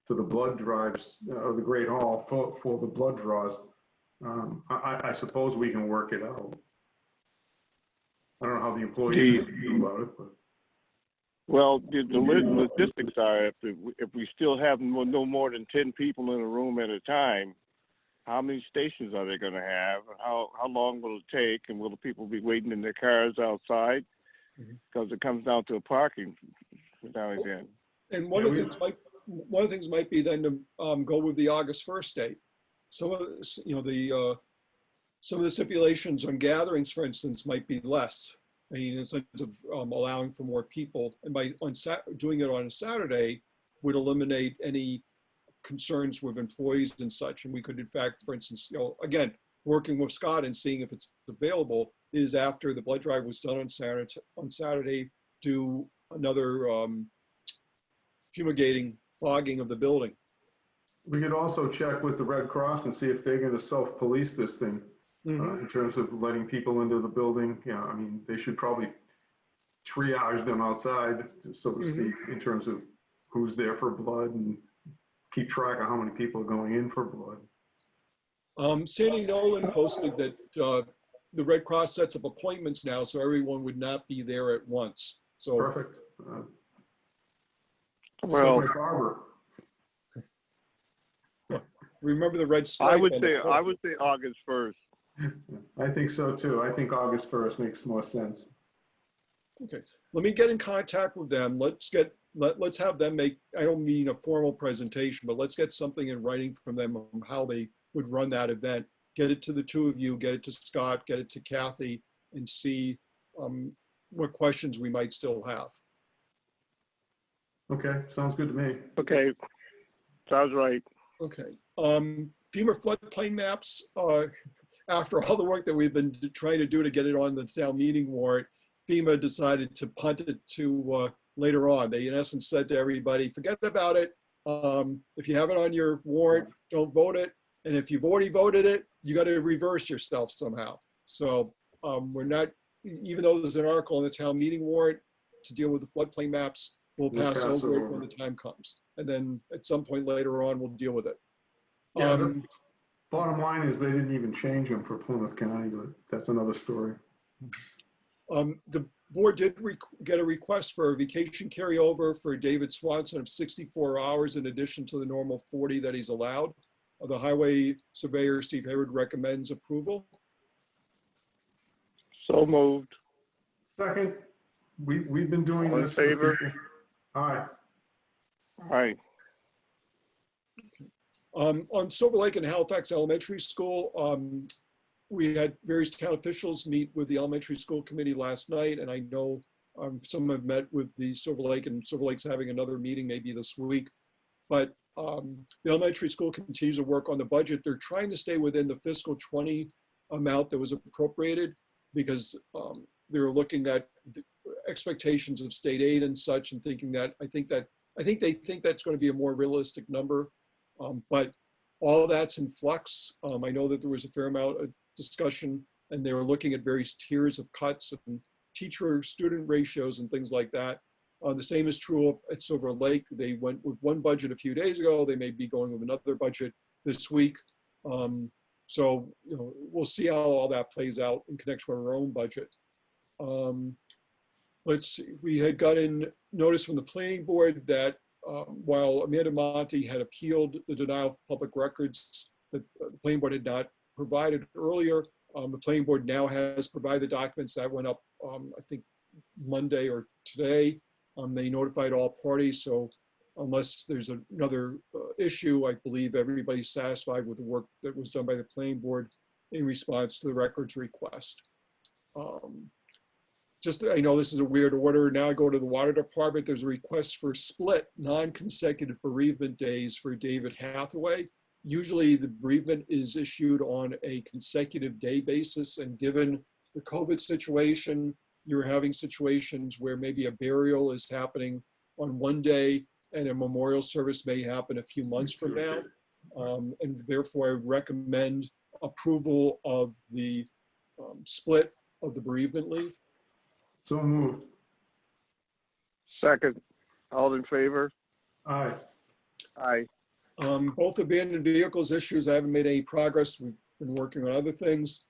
the blood drives of the Great Hall for the blood draws, I suppose we can work it out. I don't know how the employees feel about it, but. Well, the logistics are, if we still have no more than 10 people in a room at a time, how many stations are they going to have? How long will it take? And will the people be waiting in their cars outside? Because it comes down to a parking now and then. And one of the things might be then to go with the August 1st date. Some of the stipulations on gatherings, for instance, might be less. I mean, in the sense of allowing for more people, and by doing it on a Saturday would eliminate any concerns with employees and such. And we could, in fact, for instance, again, working with Scott and seeing if it's available, is after the blood drive was done on Saturday, do another fogging of the building. We could also check with the Red Cross and see if they're going to self-police this thing. In terms of letting people into the building. I mean, they should probably triage them outside, so to speak, in terms of who's there for blood and keep track of how many people are going in for blood. Sandy Nolan posted that the Red Cross sets up appointments now, so everyone would not be there at once. So perfect. Well, remember the red stripe. I would say August 1st. I think so too. I think August 1st makes more sense. Okay, let me get in contact with them. Let's have them make, I don't mean a formal presentation, but let's get something in writing from them on how they would run that event. Get it to the two of you, get it to Scott, get it to Kathy, and see what questions we might still have. Okay, sounds good to me. Okay, sounds right. Okay, FEMA floodplain maps, after all the work that we've been trying to do to get it on the town meeting warrant, FEMA decided to punt it to later on. They in essence said to everybody, forget about it. If you have it on your warrant, don't vote it. And if you've already voted it, you got to reverse yourself somehow. So we're not, even though there's an article in the town meeting warrant to deal with the floodplain maps, we'll pass over it when the time comes. And then at some point later on, we'll deal with it. Yeah, bottom line is they didn't even change them for Plymouth County, but that's another story. The board did get a request for a vacation carryover for David Swanson of 64 hours in addition to the normal 40 that he's allowed. The highway surveyor, Steve Hayward, recommends approval. So moved. Second, we've been doing All in this. favor? Aye. Aye. On Silver Lake and Halifax Elementary School, we had various town officials meet with the elementary school committee last night, and I know some have met with the Silver Lake, and Silver Lake's having another meeting maybe this week. But the elementary school continues to work on the budget. They're trying to stay within the fiscal 20 amount that was appropriated, because they're looking at the expectations of state aid and such, and thinking that I think they think that's going to be a more realistic number. But all of that's in flux. I know that there was a fair amount of discussion, and they were looking at various tiers of cuts and teacher-student ratios and things like that. The same is true at Silver Lake. They went with one budget a few days ago. They may be going with another budget this week. So we'll see how all that plays out in connection with our own budget. Let's see. We had gotten notice from the planning board that while Amanda Monti had appealed the denial of public records that the planning board had not provided earlier, the planning board now has provided the documents that went up, I think, Monday or today. They notified all parties, so unless there's another issue, I believe everybody's satisfied with the work that was done by the planning board in response to the records request. I know this is a weird order. Now I go to the water department. There's a request for split non-consecutive bereavement days for David Hathaway. Usually the bereavement is issued on a consecutive day basis, and given the COVID situation, you're having situations where maybe a burial is happening on one day and a memorial service may happen a few months from now. And therefore I recommend approval of the split of the bereavement leave. So moved. Second. All in favor? Aye. Aye. Both abandoned vehicles issues, I haven't made any progress. We've been working on other things.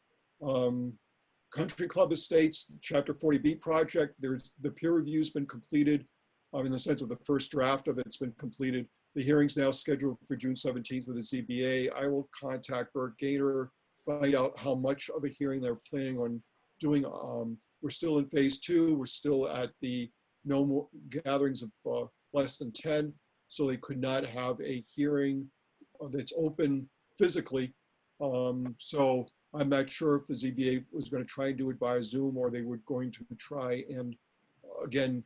Country Club Estates, Chapter 40B project, the peer review's been completed, in the sense of the first draft of it's been completed. The hearing's now scheduled for June 17th with the ZBA. I will contact Bert Gator, find out how much of a hearing they're planning on doing. We're still in phase 2. We're still at the no more gatherings of less than 10. So they could not have a hearing that's open physically. So I'm not sure if the ZBA was going to try and do it via Zoom, or they were going to try and, again,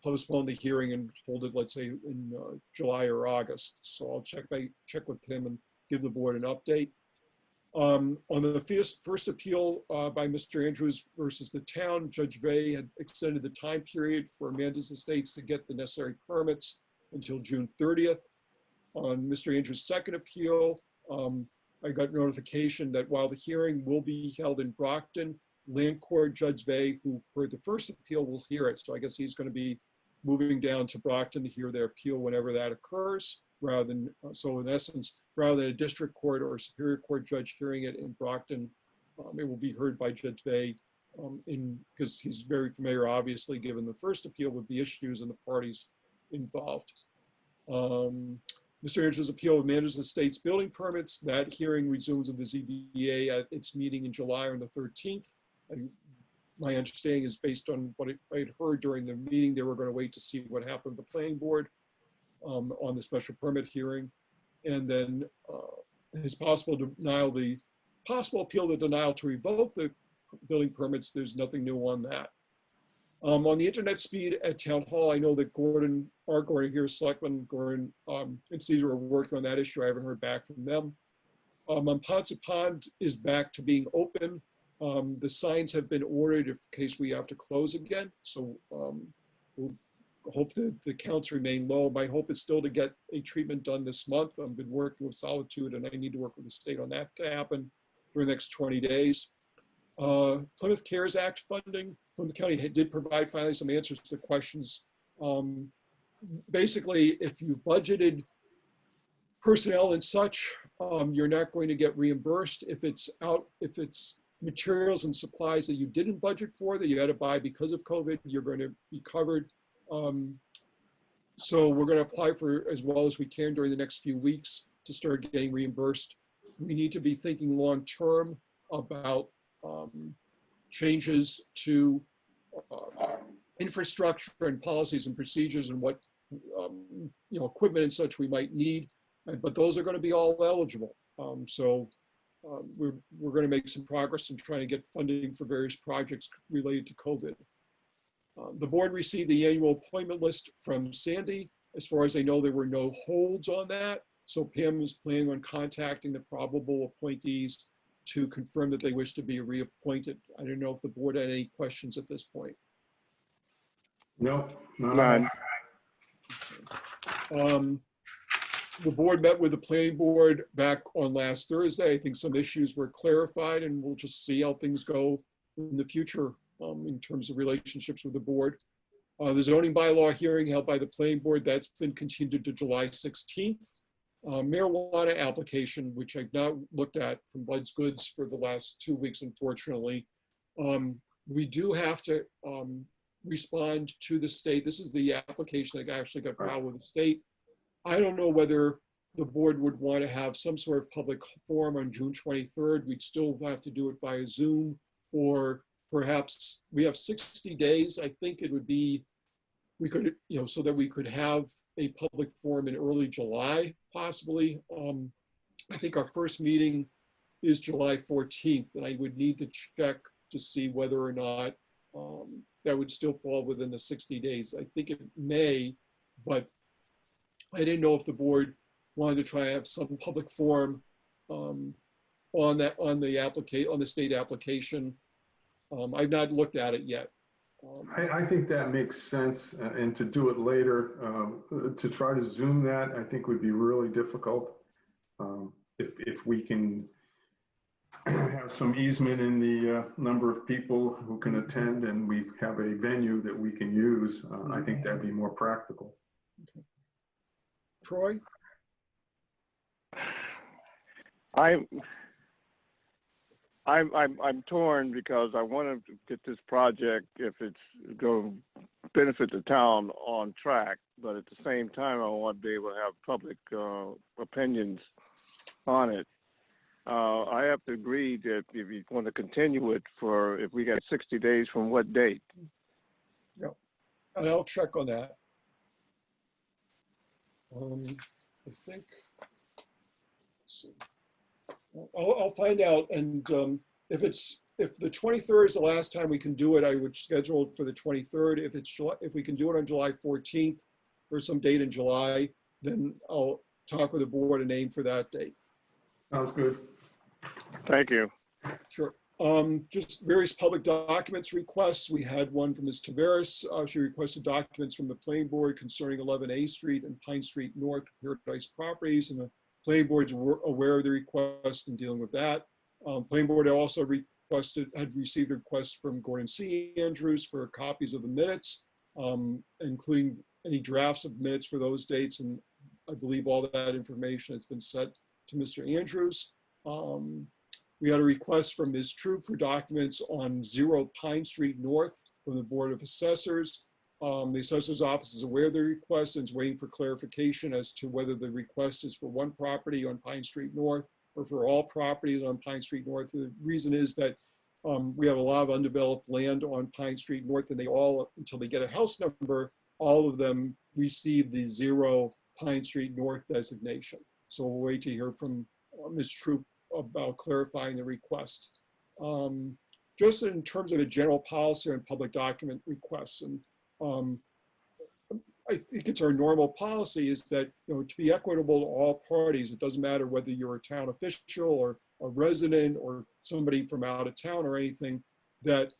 postpone the hearing and hold it, let's say, in July or August. So I'll check with him and give the board an update. On the first appeal by Mr. Andrews versus the town, Judge Vey had extended the time period for Amanda's estates to get the necessary permits until June 30th. On Mr. Andrews' second appeal, I got notification that while the hearing will be held in Brockton, Land Court Judge Vey, who heard the first appeal, will hear it. So I guess he's going to be moving down to Brockton to hear their appeal whenever that occurs, rather than, so in essence, rather than a district court or a superior court judge hearing it in Brockton, it will be heard by Judge Vey, because he's very familiar, obviously, given the first appeal, with the issues and the parties involved. Mr. Andrews' appeal of Amanda's Estates building permits, that hearing resumes with the ZBA at its meeting in July on the 13th. And my understanding is, based on what I had heard during the meeting, they were going to wait to see what happened with the planning board on the special permit hearing. And then his possible denial, the possible appeal, the denial to revoke the building permits, there's nothing new on that. On the internet speed at Town Hall, I know that our Gordon here, Selectmen Gordon and Caesar are working on that issue. I haven't heard back from them. Ponce Pond is back to being open. The signs have been ordered in case we have to close again. So we'll hope that the counts remain low. My hope is still to get a treatment done this month. I've been working with Solitude, and I need to work with the state on that to happen for the next 20 days. Plymouth CARES Act funding. Plymouth County did provide finally some answers to questions. Basically, if you've budgeted personnel and such, you're not going to get reimbursed. If it's materials and supplies that you didn't budget for, that you had to buy because of COVID, you're going to be covered. So we're going to apply for as well as we can during the next few weeks to start getting reimbursed. We need to be thinking long-term about changes to infrastructure and policies and procedures, and what equipment and such we might need, but those are going to be all eligible. We're going to make some progress in trying to get funding for various projects related to COVID. The board received the annual appointment list from Sandy. As far as I know, there were no holds on that. So Pam is planning on contacting the probable appointees to confirm that they wish to be reappointed. I don't know if the board had any questions at this point. No, None. The board met with the planning board back on last Thursday. I think some issues were clarified, and we'll just see how things go in the future in terms of relationships with the board. The zoning bylaw hearing held by the planning board, that's been continued to July 16th. Marijuana application, which I've not looked at from Bud's Goods for the last 2 weeks, unfortunately. We do have to respond to the state. This is the application that actually got filed with the state. I don't know whether the board would want to have some sort of public forum on June 23rd. We'd still have to do it via Zoom, or perhaps we have 60 days. I think it would be, we could, so that we could have a public forum in early July, possibly. I think our first meeting is July 14th, and I would need to check to see whether or not that would still fall within the 60 days. I think it may, but I didn't know if the board wanted to try to have some public forum on the state application. I've not looked at it yet. I think that makes sense, and to do it later, to try to Zoom that, I think would be really difficult. If we can have some easement in the number of people who can attend, and we have a venue that we can use, I think that'd be more practical. Okay. Troy? I'm torn because I want to get this project, if it's going to benefit the town, on track, but at the same time I want to be able to have public opinions on it. I have to agree that if you want to continue it if we got 60 days from what date? Yeah, and I'll check on that. I think, let's see. I'll find out, and if the 23rd is the last time we can do it, I would schedule it for the 23rd. If we can do it on July 14th or some date in July, then I'll talk with the board and aim for that date. Sounds good. Thank you. Sure. Just various public documents requests. We had one from Ms. Taveras. She requested documents from the planning board concerning 11A Street and Pine Street North Paradise Properties, and the planning board's aware of the request and dealing with that. Planning board also had received a request from Gordon C. Andrews for copies of the minutes, including any drafts of minutes for those dates, and I believe all that information has been sent to Mr. Andrews. We had a request from Ms. Troop for documents on 0 Pine Street North from the Board of Assessors. The Assessor's Office is aware of the request and is waiting for clarification as to whether the request is for one property on Pine Street North or for all properties on Pine Street North. The reason is that we have a lot of undeveloped land on Pine Street North, and they all, until they get a house number, all of them receive the 0 Pine Street North designation. So we'll wait to hear from Ms. Troop about clarifying the request. Just in terms of a general policy on public document requests, and I think it's our normal policy is that, to be equitable to all parties, it doesn't matter whether you're a town official or a resident or somebody from out of town or anything, that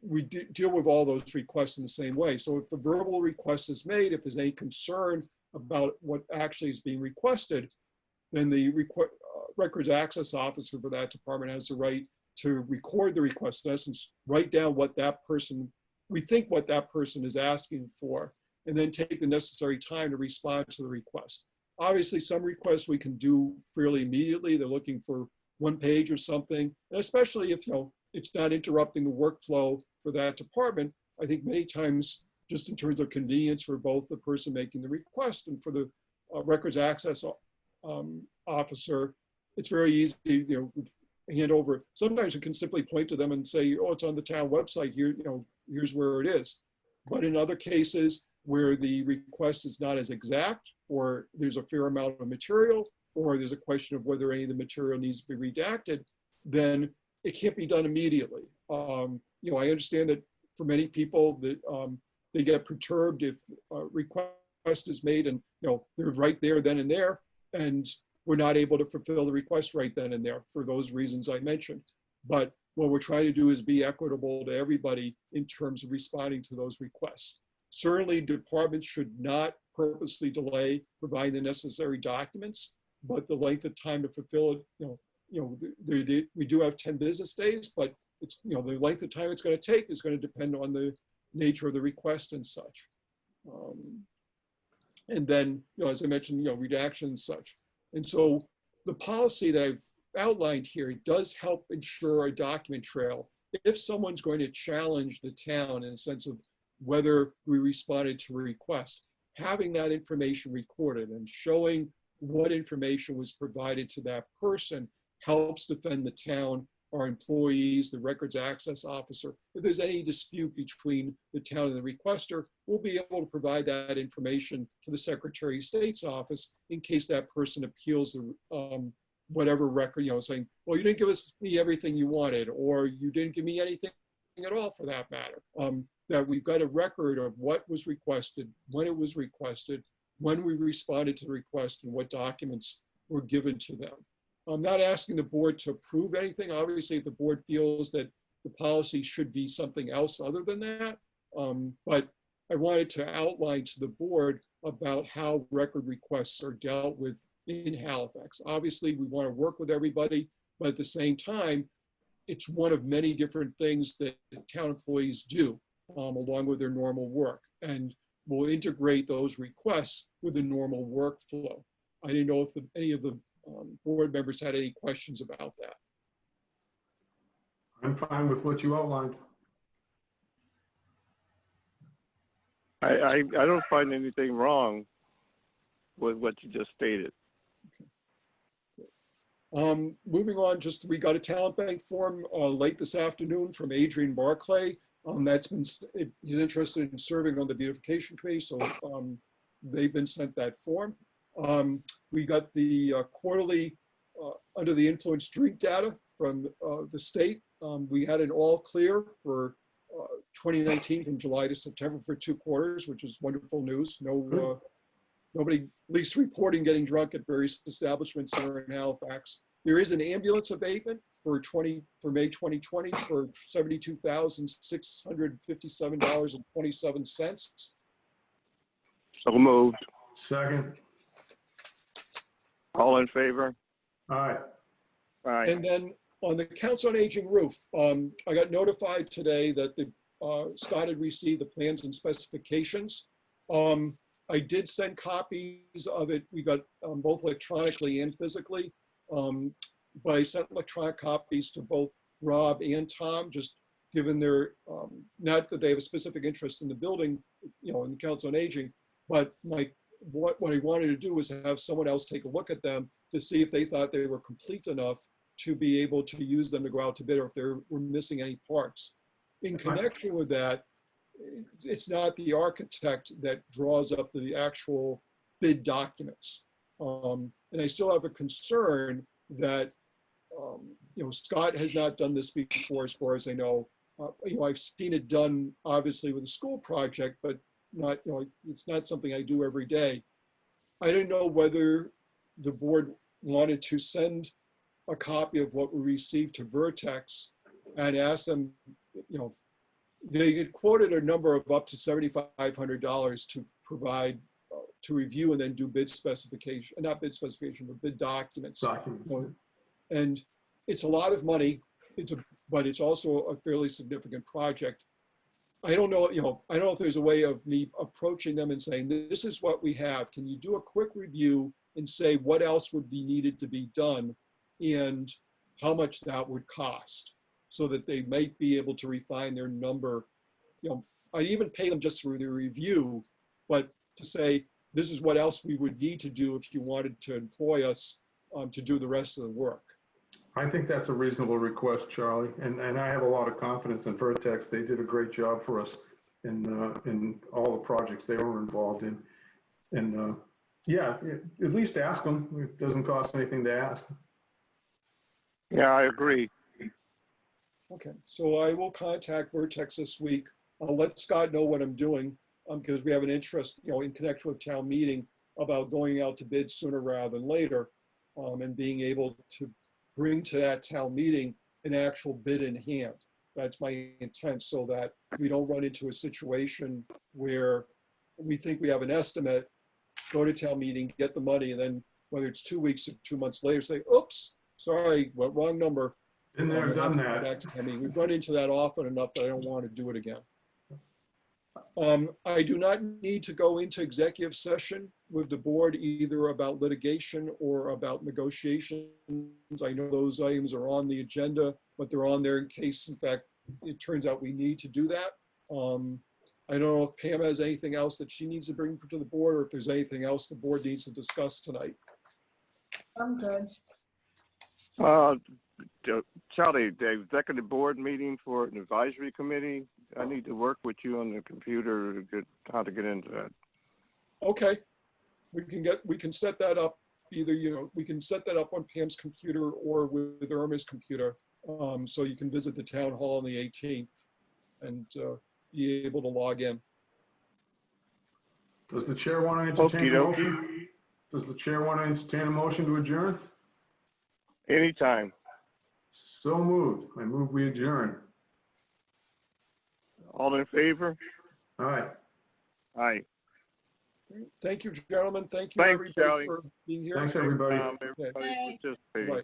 we deal with all those requests in the same way. So if a verbal request is made, if there's any concern about what actually is being requested, then the records access officer for that department has the right to record the request, in essence, write down what we think what that person is asking for, and then take the necessary time to respond to the request. Obviously, some requests we can do fairly immediately. They're looking for 1 page or something, and especially if it's not interrupting the workflow for that department. I think many times, just in terms of convenience for both the person making the request and for the records access officer, it's very easy, hand over. Sometimes you can simply point to them and say, oh, it's on the town website here, here's where it is. But in other cases, where the request is not as exact, or there's a fair amount of material, or there's a question of whether any of the material needs to be redacted, then it can't be done immediately. You know, I understand that for many people that they get perturbed if a request is made and, you know, they're right there then and there, and we're not able to fulfill the request right then and there for those reasons I mentioned. But what we're trying to do is be equitable to everybody in terms of responding to those requests. Certainly, departments should not purposely delay providing the necessary documents, but the length of time to fulfill it, we do have 10 business days, but it's, you know, the length of time it's going to take is going to depend on the nature of the request and such. And then, you know, as I mentioned, you know, redaction and such. And so the policy that I've outlined here, it does help ensure a document trail. If someone's going to challenge the town in the sense of whether we responded to a request, having that information recorded and showing what information was provided to that person helps defend the town, our employees, the records access officer. If there's any dispute between the town and the requester, we'll be able to provide that information to the Secretary of State's office in case that person appeals the whatever record, you know, saying, well, you didn't give me everything you wanted, or you didn't give me anything at all for that matter. That we've got a record of what was requested, when it was requested, when we responded to the request, and what documents were given to them. I'm not asking the board to approve anything. Obviously, if the board feels that the policy should be something else other than that, but I wanted to outline to the board about how record requests are dealt with in Halifax. Obviously, we want to work with everybody, but at the same time, it's one of many different things that town employees do along with their normal work. And we'll integrate those requests with the normal workflow. I didn't know if any of the board members had any questions about that. I'm fine with what you outlined. I don't find anything wrong with what you just stated. Moving on, we got a talent bank form late this afternoon from Adrian Barclay. He's interested in serving on the beautification committee, so they've been sent that form. We got the quarterly under the influence drink data from the state. We had an all clear for 2019 from July to September for 2 quarters, which is wonderful news. Nobody, at least reporting getting drunk at various establishments here in Halifax. There is an ambulance abatement for May 2020 for $72,657.27. So moved. Second. All in favor? Aye. Aye. And then on the Council on Aging roof, I got notified today that Scott had received the plans and specifications. I did send copies of it. We got both electronically and physically, but I sent electronic copies to both Rob and Tom, just given their, not that they have a specific interest in the building, you know, in the Council on Aging, but what I wanted to do was have someone else take a look at them to see if they thought they were complete enough to be able to use them to go out to bid, or if they were missing any parts. In connection with that, it's not the architect that draws up the actual bid documents. And I still have a concern that, you know, Scott has not done this before, as far as I know. You know, I've seen it done obviously with a school project, but not, you know, it's not something I do every day. I don't know whether the board wanted to send a copy of what we received to Vertex and ask them, you know, they had quoted a number of up to $7,500 to provide, to review and then do bid specification, not bid specification, but bid documents. And it's a lot of money, but it's also a fairly significant project. I don't know, you know, I don't know if there's a way of me approaching them and saying, this is what we have. Can you do a quick review and say what else would be needed to be done and how much that would cost, so that they might be able to refine their number. You know, I'd even pay them just for the review, but to say, this is what else we would need to do if you wanted to employ us to do the rest of the work. I think that's a reasonable request, Charlie. And I have a lot of confidence in Vertex. They did a great job for us in all the projects they were involved in. And yeah, at least ask them. It doesn't cost anything to ask. Yeah, I agree. Okay, so I will contact Vertex this week. I'll let Scott know what I'm doing, because we have an interest, in connection with town meeting about going out to bid sooner rather than later, and being able to bring to that town meeting an actual bid in hand. That's my intent, so that we don't run into a situation where we think we have an estimate, go to town meeting, get the money, and then whether it's 2 weeks or 2 months later, say, oops, sorry, wrong number. Been there, And done have to go that. back to town meeting. We've run into that often enough that I don't want to do it again. I do not need to go into executive session with the board either about litigation or about negotiations. I know those items are on the agenda, but they're on there in case, in fact, it turns out we need to do that. I don't know if Pam has anything else that she needs to bring to the board, or if there's anything else the board needs to discuss tonight. I'm good. Charlie, the executive board meeting for an advisory committee, I need to work with you on the computer to get how to get into that. Okay, we can set that up either, we can set that up on Pam's computer or with Irma's computer. So you can visit the town hall on the 18th and be able to log in. Does the chair want to entertain a Okey-dokey. motion? Does the chair want to entertain a motion to adjourn? Anytime. So moved. I move we adjourn. All in favor? Aye. Aye. Thank you, gentlemen. Thank you, Thanks, everybody, Charlie. for being here. Thanks, everybody. Everybody Bye. participating. Bye.